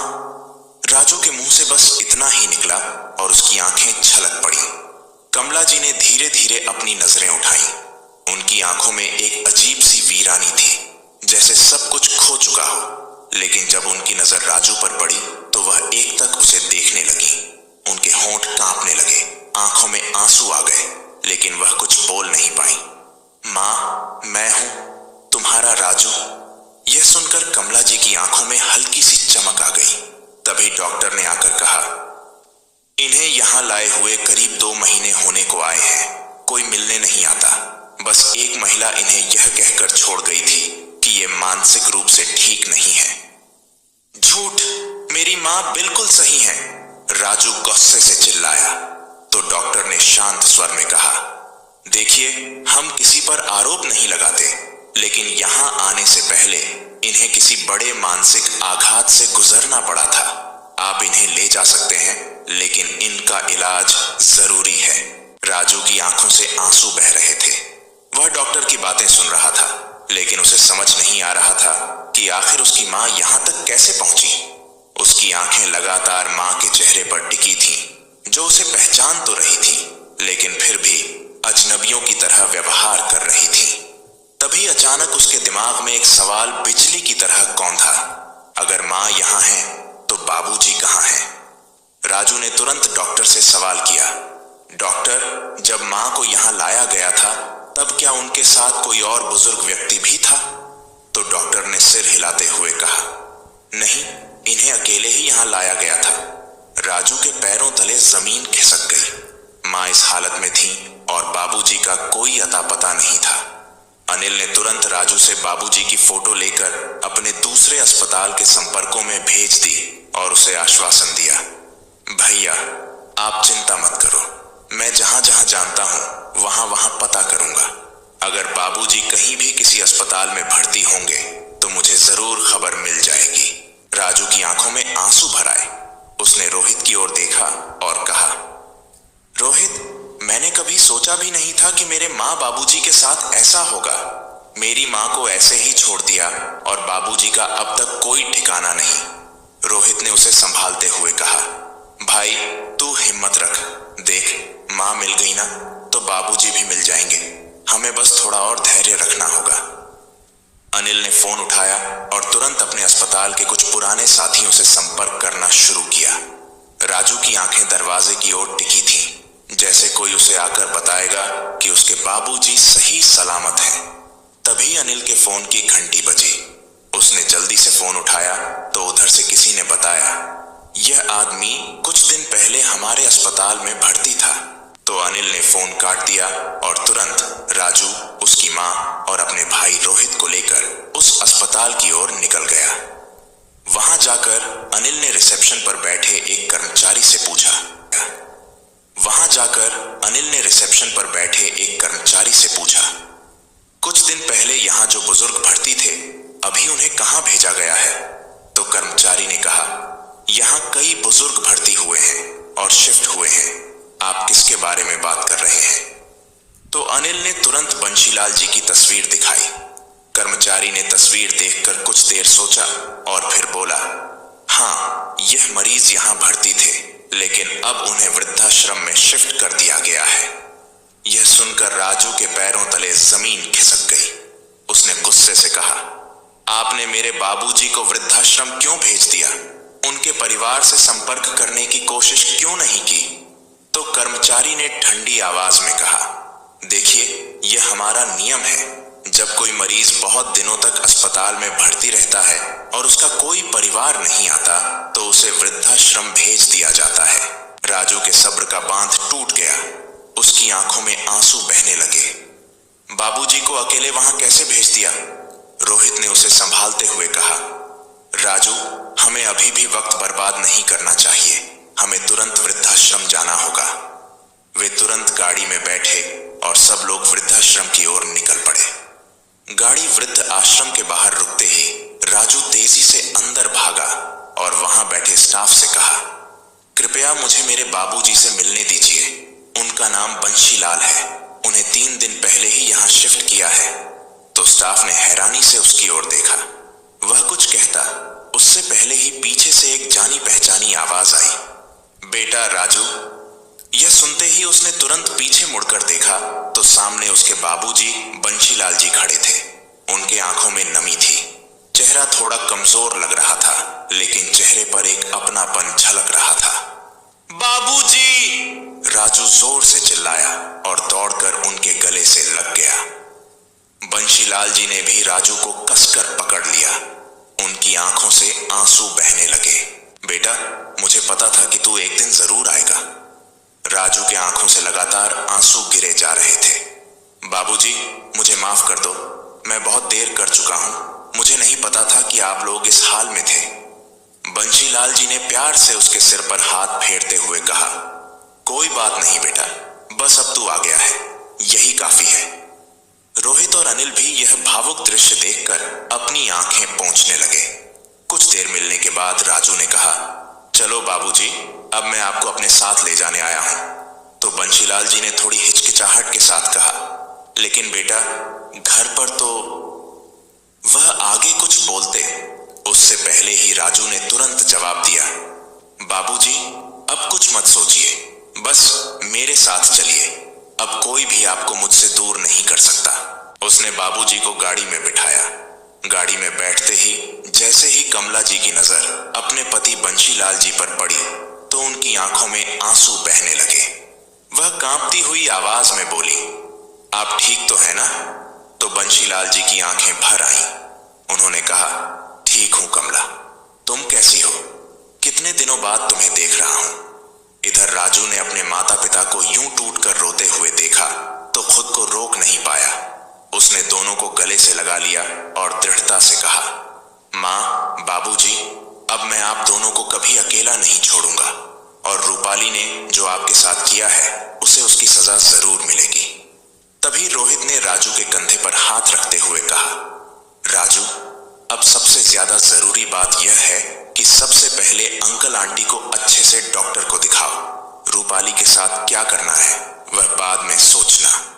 राजू के मुंह से बस इतना ही निकला और उसकी आंखें छलक पड़ी। कमला जी ने धीरे धीरे अपनी नजरें उठाई। उनकी आंखों में एक अजीब सी वीरानी थी, जैसे सब कुछ खो चुका हो। लेकिन जब उनकी नजर राजू पर पड़ी तो वह एक तक उसे देखने लगी। उनके होंठ कांपने लगे, आंखों में आंसू आ गए, लेकिन वह कुछ बोल नहीं पाई। माँ, मैं हूं तुम्हारा राजू। यह सुनकर कमला जी की आंखों में हल्की सी चमक आ गई। तभी डॉक्टर ने आकर कहा, इन्हें यहां लाए हुए करीब 2 महीने होने को आए हैं। कोई मिलने नहीं आता। बस एक महिला इन्हें यह कहकर छोड़ गई थी कि ये मानसिक रूप से ठीक नहीं है। झूठ, मेरी माँ बिल्कुल सही है, राजू गुस्से से चिल्लाया। तो डॉक्टर ने शांत स्वर में कहा, देखिए, हम किसी पर आरोप नहीं लगाते, लेकिन यहां आने से पहले इन्हें किसी बड़े मानसिक आघात से गुजरना पड़ा था। आप इन्हें ले जा सकते हैं, लेकिन इनका इलाज जरूरी है। राजू की आंखों से आंसू बह रहे थे। वह डॉक्टर की बातें सुन रहा था, लेकिन उसे समझ नहीं आ रहा था कि आखिर उसकी माँ यहां तक कैसे पहुंची। उसकी आंखें लगातार माँ के चेहरे पर टिकी थीं, जो उसे पहचान तो रही थी, लेकिन फिर भी अजनबियों की तरह व्यवहार कर रही थी। तभी अचानक उसके दिमाग में एक सवाल बिजली की तरह कौंधा, अगर माँ यहां है तो बाबूजी कहाँ हैं? राजू ने तुरंत डॉक्टर से सवाल किया, डॉक्टर, जब माँ को यहाँ लाया गया था तब क्या उनके साथ कोई और बुजुर्ग व्यक्ति भी था? तो डॉक्टर ने सिर हिलाते हुए कहा, नहीं, इन्हें अकेले ही यहाँ लाया गया था। राजू के पैरों तले जमीन खिसक गई। माँ इस हालत में थी और बाबूजी का कोई अता पता नहीं था। अनिल ने तुरंत राजू से बाबूजी की फोटो लेकर अपने दूसरे अस्पताल के संपर्कों में भेज दी और उसे आश्वासन दिया, भैया, आप चिंता मत करो, मैं जहां जहां जानता हूं वहां वहां पता करूंगा। अगर बाबूजी कहीं भी किसी अस्पताल में भर्ती होंगे तो मुझे जरूर खबर मिल जाएगी। राजू की आंखों में आंसू भर आए। उसने रोहित की ओर देखा और कहा, रोहित, मैंने कभी सोचा भी नहीं था कि मेरे माँ बाबूजी के साथ ऐसा होगा। मेरी माँ को ऐसे ही छोड़ दिया और बाबूजी का अब तक कोई ठिकाना नहीं। रोहित ने उसे संभालते हुए कहा, भाई, तू हिम्मत रख। देख, माँ मिल गई ना तो बाबूजी भी मिल जाएंगे। हमें बस थोड़ा और धैर्य रखना होगा। अनिल ने फोन उठाया और तुरंत अपने अस्पताल के कुछ पुराने साथियों से संपर्क करना शुरू किया। राजू की आंखें दरवाजे की ओर टिकी थीं, जैसे कोई उसे आकर बताएगा कि उसके बाबूजी सही सलामत हैं। तभी अनिल के फोन की घंटी बजी। उसने जल्दी से फोन उठाया तो उधर से किसी ने बताया, यह आदमी कुछ दिन पहले हमारे अस्पताल में भर्ती था। तो अनिल ने फोन काट दिया और तुरंत राजू, उसकी माँ और अपने भाई रोहित को लेकर उस अस्पताल की ओर निकल गया। वहां जाकर अनिल ने रिसेप्शन पर बैठे एक कर्मचारी से पूछा कुछ दिन पहले यहाँ जो बुजुर्ग भर्ती थे, अभी उन्हें कहाँ भेजा गया है? तो कर्मचारी ने कहा, यहाँ कई बुजुर्ग भर्ती हुए हैं और शिफ्ट हुए हैं। आप किसके बारे में बात कर रहे हैं? तो अनिल ने तुरंत बंशीलाल जी की तस्वीर दिखाई। कर्मचारी ने तस्वीर देखकर कुछ देर सोचा और फिर बोला, हाँ, यह मरीज यहाँ भर्ती थे, लेकिन अब उन्हें वृद्धाश्रम में शिफ्ट कर दिया गया है। यह सुनकर राजू के पैरों तले जमीन खिसक गई। उसने गुस्से से कहा, आपने मेरे बाबूजी को वृद्धाश्रम क्यों भेज दिया? उनके परिवार से संपर्क करने की कोशिश क्यों नहीं की? तो कर्मचारी ने ठंडी आवाज में कहा, देखिए, यह हमारा नियम है। जब कोई मरीज बहुत दिनों तक अस्पताल में भर्ती रहता है और उसका कोई परिवार नहीं आता, तो उसे वृद्धाश्रम भेज दिया जाता है। राजू के सब्र का बांध टूट गया। उसकी आंखों में आंसू बहने लगे। बाबूजी को अकेले वहां कैसे भेज दिया? रोहित ने उसे संभालते हुए कहा, राजू, हमें अभी भी वक्त बर्बाद नहीं करना चाहिए। हमें तुरंत वृद्धाश्रम जाना होगा। वे तुरंत गाड़ी में बैठे और सब लोग वृद्धाश्रम की ओर निकल पड़े। गाड़ी वृद्ध आश्रम के बाहर रुकते ही राजू तेजी से अंदर भागा और वहां बैठे स्टाफ से कहा, कृपया मुझे मेरे बाबूजी से मिलने दीजिए। उनका नाम बंशीलाल है। उन्हें 3 दिन पहले ही यहाँ शिफ्ट किया है। तो स्टाफ ने हैरानी से उसकी ओर देखा। वह कुछ कहता, उससे पहले ही पीछे से एक जानी पहचानी आवाज आई, बेटा राजू। यह सुनते ही उसने तुरंत पीछे मुड़कर देखा तो सामने उसके बाबूजी बंशीलाल जी खड़े थे। उनके आंखों में नमी थी। चेहरा थोड़ा कमजोर लग रहा था, लेकिन चेहरे पर एक अपनापन झलक रहा था। बाबूजी! राजू जोर से चिल्लाया और दौड़कर उनके गले से लग गया। बंशीलाल जी ने भी राजू को कसकर पकड़ लिया। उनकी आंखों से आंसू बहने लगे। बेटा, मुझे पता था कि तू एक दिन जरूर आएगा। राजू के आंखों से लगातार आंसू गिरे जा रहे थे। बाबूजी, मुझे माफ कर दो। मैं बहुत देर कर चुका हूं। मुझे नहीं पता था कि आप लोग इस हाल में थे। बंशीलाल जी ने प्यार से उसके सिर पर हाथ फेरते हुए कहा, कोई बात नहीं बेटा, बस अब तू आ गया है, यही काफी है। रोहित और अनिल भी यह भावुक दृश्य देखकर अपनी आंखें पोंछने लगे। कुछ देर मिलने के बाद राजू ने कहा, चलो बाबूजी, अब मैं आपको अपने साथ ले जाने आया हूं। तो बंशीलाल जी ने थोड़ी हिचकिचाहट के साथ कहा, लेकिन बेटा, घर पर तो। वह आगे कुछ बोलते, उससे पहले ही राजू ने तुरंत जवाब दिया, बाबूजी, अब कुछ मत सोचिए, बस मेरे साथ चलिए। अब कोई भी आपको मुझसे दूर नहीं कर सकता। उसने बाबूजी को गाड़ी में बिठाया। गाड़ी में बैठते ही जैसे ही कमला जी की नजर अपने पति बंशीलाल जी पर पड़ी तो उनकी आंखों में आंसू बहने लगे। वह कांपती हुई आवाज में बोली, आप ठीक तो है ना? तो बंशीलाल जी की आंखें भर आईं। उन्होंने कहा, ठीक हूं कमला, तुम कैसी हो? कितने दिनों बाद तुम्हें देख रहा हूं। इधर राजू ने अपने माता पिता को यूं टूटकर रोते हुए देखा तो खुद को रोक नहीं पाया। उसने दोनों को गले से लगा लिया और दृढ़ता से कहा, माँ, बाबूजी, अब मैं आप दोनों को कभी अकेला नहीं छोड़ूंगा और रूपाली ने जो आपके साथ किया है उसे उसकी सजा जरूर मिलेगी। तभी रोहित ने राजू के कंधे पर हाथ रखते हुए कहा, राजू, अब सबसे ज्यादा जरूरी बात यह है कि सबसे पहले अंकल आंटी को अच्छे से डॉक्टर को दिखाओ। रूपाली के साथ क्या करना है वह बाद में सोचना।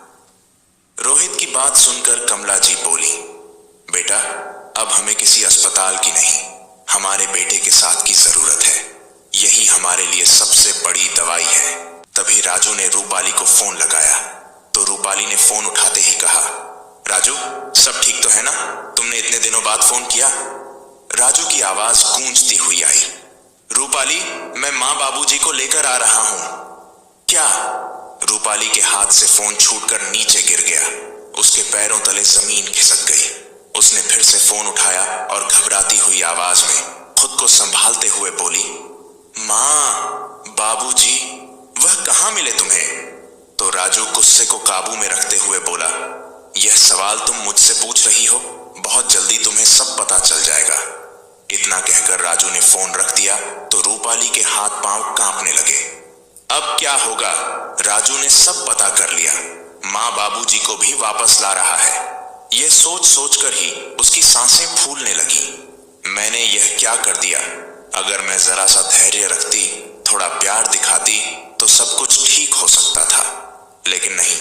रोहित की बात सुनकर कमला जी बोली, बेटा, अब हमें किसी अस्पताल की नहीं, हमारे बेटे के साथ की जरूरत है। यही हमारे लिए सबसे बड़ी दवाई है। तभी राजू ने रूपाली को फोन लगाया तो रूपाली ने फोन उठाते ही कहा, राजू, सब ठीक तो है ना? तुमने इतने दिनों बाद फोन किया। राजू की आवाज गूंजती हुई आई, रूपाली, मैं माँ बाबूजी को लेकर आ रहा हूं। क्या? रूपाली के हाथ से फोन छूटकर नीचे गिर गया। उसके पैरों तले जमीन खिसक गई। उसने फिर से फोन उठाया और घबराती हुई आवाज में खुद को संभालते हुए बोली, माँ, बाबूजी, वह कहाँ मिले तुम्हें? राजू गुस्से को काबू में रखते हुए बोला, यह सवाल तुम मुझसे पूछ रही हो? बहुत जल्दी तुम्हें सब पता चल जाएगा। इतना कहकर राजू ने फोन रख दिया तो रूपाली के हाथ पांव कांपने लगे। अब क्या होगा? राजू ने सब पता कर लिया। माँ बाबूजी को भी वापस ला रहा है। यह सोच सोचकर ही उसकी सांसें फूलने लगी। मैंने यह क्या कर दिया? अगर मैं जरा सा धैर्य रखती, थोड़ा प्यार दिखाती तो सब कुछ ठीक हो सकता था, लेकिन नहीं,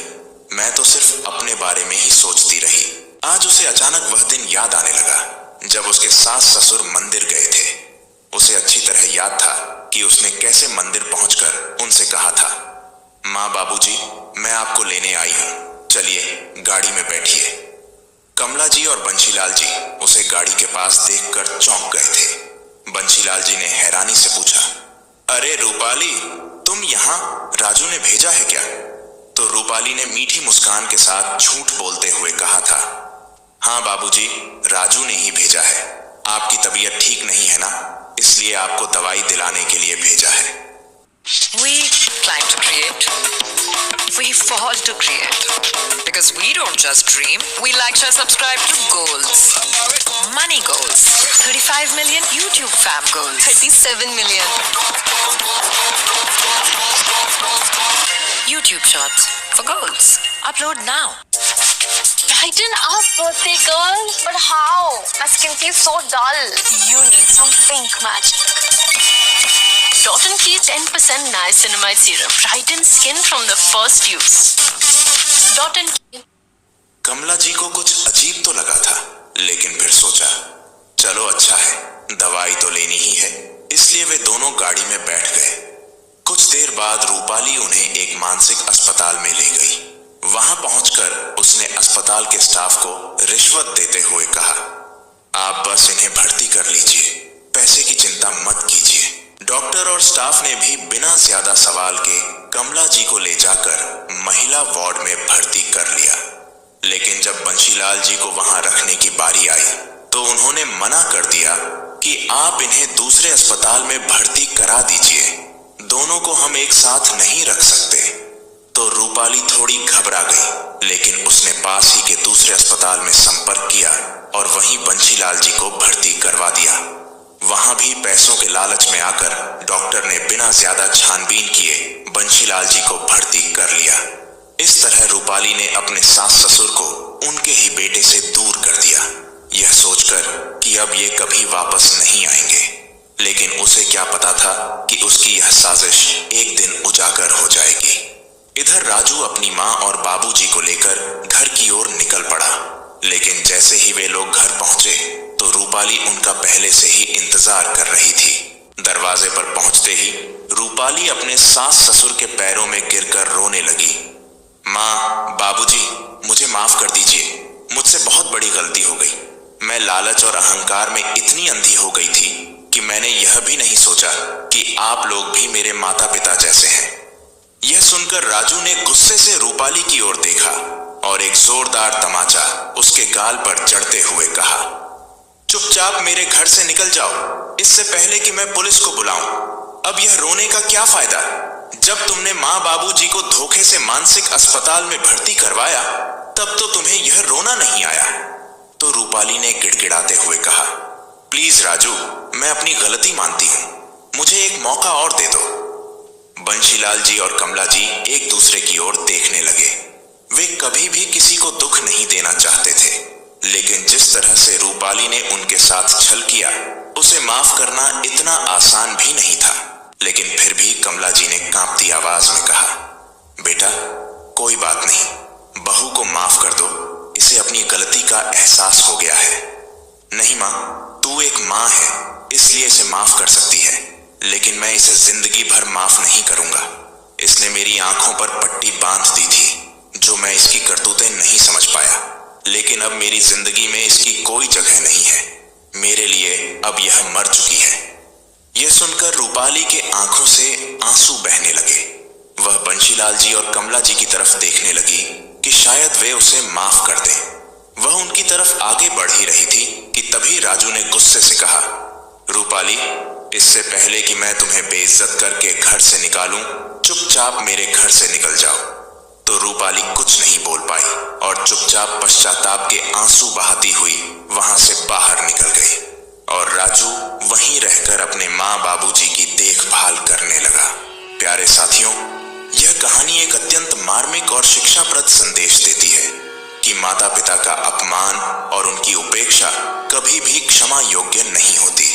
मैं तो सिर्फ अपने बारे में ही सोचती रही। आज उसे अचानक वह दिन याद आने लगा जब उसके सास ससुर मंदिर गए थे। उसे अच्छी तरह याद था कि उसने कैसे मंदिर पहुंचकर उनसे कहा था, माँ बाबूजी, मैं आपको लेने आई हूं, चलिए गाड़ी में बैठिए। कमला जी और बंशीलाल जी उसे गाड़ी के पास देखकर चौंक गए थे। बंशीलाल जी ने हैरानी से पूछा, अरे रूपाली, तुम यहाँ? राजू ने भेजा है क्या? तो रूपाली ने मीठी मुस्कान के साथ झूठ बोलते हुए कहा था, हाँ बाबूजी, राजू ने ही भेजा है। आपकी तबीयत ठीक नहीं है ना, इसलिए आपको दवाई दिलाने के लिए भेजा है। We climb to create. We fall to create. Because we don't just dream, we like to subscribe to goals. Money goals. 35 million YouTube fam goals. 37 million. YouTube Shorts for goals. Upload now. Brighten up, birthday girl. But how? My skin feels so dull. You need some pink magic. Dot & Key 10% niacinamide serum. Brightens skin from the first use. Dot & Key. कमला जी को कुछ अजीब तो लगा था, लेकिन फिर सोचा, चलो अच्छा है, दवाई तो लेनी ही है। इसलिए वे दोनों गाड़ी में बैठ गए। कुछ देर बाद रूपाली उन्हें एक मानसिक अस्पताल में ले गई। वहां पहुंचकर उसने अस्पताल के स्टाफ को रिश्वत देते हुए कहा, आप बस इन्हें भर्ती कर लीजिए, पैसे की चिंता मत कीजिए। डॉक्टर और स्टाफ ने भी बिना ज्यादा सवाल के कमला जी को ले जाकर महिला वार्ड में भर्ती कर लिया। लेकिन जब बंशीलाल जी को वहां रखने की बारी आई तो उन्होंने मना कर दिया कि आप इन्हें दूसरे अस्पताल में भर्ती करा दीजिए, दोनों को हम एक साथ नहीं रख सकते। तो रूपाली थोड़ी घबरा गई, लेकिन उसने पास ही के दूसरे अस्पताल में संपर्क किया और वहीं बंशीलाल जी को भर्ती करवा दिया। वहां भी पैसों के लालच में आकर डॉक्टर ने बिना ज्यादा छानबीन किए बंशीलाल जी को भर्ती कर लिया। इस तरह रूपाली ने अपने सास ससुर को उनके ही बेटे से दूर कर दिया, यह सोचकर कि अब ये कभी वापस नहीं आएंगे। लेकिन उसे क्या पता था कि उसकी यह साजिश एक दिन उजागर हो जाएगी। इधर राजू अपनी माँ और बाबूजी को लेकर घर की ओर निकल पड़ा, लेकिन जैसे ही वे लोग घर पहुंचे तो रूपाली उनका पहले से ही इंतजार कर रही थी। दरवाजे पर पहुंचते ही रूपाली अपने सास ससुर के पैरों में गिरकर रोने लगी। माँ, बाबूजी, मुझे माफ कर दीजिए, मुझसे बहुत बड़ी गलती हो गई। मैं लालच और अहंकार में इतनी अंधी हो गई थी कि मैंने यह भी नहीं सोचा कि आप लोग भी मेरे माता पिता जैसे हैं। यह सुनकर राजू ने गुस्से से रूपाली की ओर देखा और एक जोरदार तमाचा उसके गाल पर जड़ते हुए कहा, चुपचाप मेरे घर से निकल जाओ, इससे पहले कि मैं पुलिस को बुलाऊं। अब यह रोने का क्या फायदा? जब तुमने माँ बाबूजी को धोखे से मानसिक अस्पताल में भर्ती करवाया तब तो तुम्हें यह रोना नहीं आया। तो रूपाली ने गिड़गिड़ाते हुए कहा, प्लीज राजू, मैं अपनी गलती मानती हूँ, मुझे एक मौका और दे दो। बंशीलाल जी और कमला जी एक दूसरे की ओर देखने लगे। वे कभी भी किसी को दुख नहीं देना चाहते थे, लेकिन जिस तरह से रूपाली ने उनके साथ छल किया, उसे माफ करना इतना आसान भी नहीं था। लेकिन फिर भी कमला जी ने कांपती आवाज में कहा, बेटा, कोई बात नहीं, बहू को माफ कर दो, इसे अपनी गलती का एहसास हो गया है। नहीं माँ, तू एक माँ है, इसलिए इसे माफ कर सकती है, लेकिन मैं इसे जिंदगी भर माफ नहीं करूंगा। इसने मेरी आंखों पर पट्टी बांध दी थी, जो मैं इसकी करतूतें नहीं समझ पाया, लेकिन अब मेरी जिंदगी में इसकी कोई जगह नहीं है। मेरे लिए अब यह मर चुकी है। यह सुनकर रूपाली के आंखों से आंसू बहने लगे। वह बंशीलाल जी और कमला जी की तरफ देखने लगी कि शायद वे उसे माफ कर दें। वह उनकी तरफ आगे बढ़ ही रही थी कि तभी राजू ने गुस्से से कहा, रूपाली, इससे पहले कि मैं तुम्हें बेइज्जत करके घर से निकालूं, चुपचाप मेरे घर से निकल जाओ। तो रूपाली कुछ नहीं बोल पाई और चुपचाप पश्चाताप के आंसू बहाती हुई वहां से बाहर निकल गई और राजू वहीं रहकर अपने माँ बाबूजी की देखभाल करने लगा। प्यारे साथियों, यह कहानी एक अत्यंत मार्मिक और शिक्षाप्रद संदेश देती है कि माता पिता का अपमान और उनकी उपेक्षा कभी भी क्षमा योग्य नहीं होती।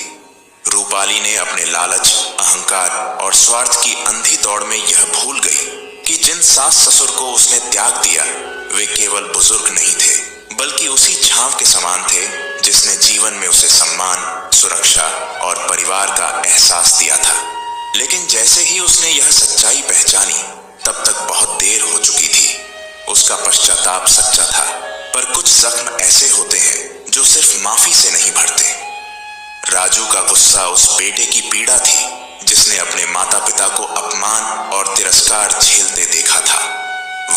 रूपाली ने अपने लालच, अहंकार और स्वार्थ की अंधी दौड़ में यह भूल गई कि जिन सास ससुर को उसने त्याग दिया वे केवल बुजुर्ग नहीं थे, बल्कि उसी छांव के समान थे जिसने जीवन में उसे सम्मान, सुरक्षा और परिवार का एहसास दिया था। लेकिन जैसे ही उसने यह सच्चाई पहचानी, तब तक बहुत देर हो चुकी थी। उसका पश्चाताप सच्चा था, पर कुछ जख्म ऐसे होते हैं जो सिर्फ माफी से नहीं भरते। राजू का गुस्सा उस बेटे की पीड़ा थी जिसने अपने माता पिता को अपमान और तिरस्कार झेलते देखा था।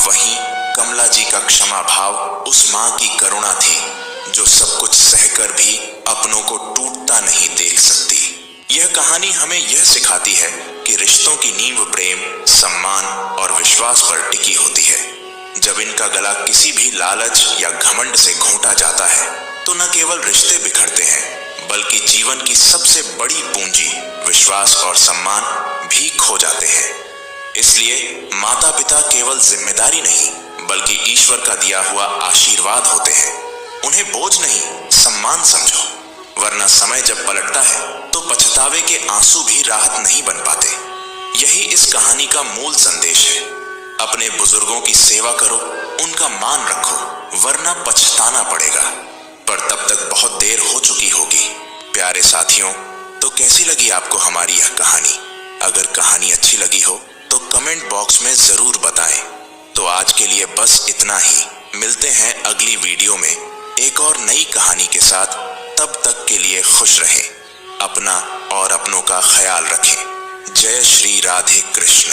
वहीं कमला जी का क्षमा भाव उस मां की करुणा थी जो सब कुछ सहकर भी अपनों को टूटता नहीं देख सकती। यह कहानी हमें यह सिखाती है कि रिश्तों की नींव प्रेम, सम्मान और विश्वास पर टिकी होती है। जब इनका गला किसी भी लालच या घमंड से घोंटा जाता है तो न केवल रिश्ते बिखरते हैं, बल्कि जीवन की सबसे बड़ी पूंजी विश्वास और सम्मान भी खो जाते हैं। इसलिए माता पिता केवल जिम्मेदारी नहीं, बल्कि ईश्वर का दिया हुआ आशीर्वाद होते हैं। उन्हें बोझ नहीं, सम्मान समझो, वरना समय जब पलटता है तो पछतावे के आंसू भी राहत नहीं बन पाते। यही इस कहानी का मूल संदेश है। अपने बुजुर्गों की सेवा करो, उनका मान रखो, वरना पछताना पड़ेगा, पर तब तक बहुत देर हो चुकी होगी। प्यारे साथियों, तो कैसी लगी आपको हमारी यह कहानी? अगर कहानी अच्छी लगी हो तो कमेंट बॉक्स में जरूर बताएं। तो आज के लिए बस इतना ही। मिलते हैं अगली वीडियो में एक और नई कहानी के साथ। तब तक के लिए खुश रहें, अपना और अपनों का ख्याल रखें। जय श्री राधे कृष्ण।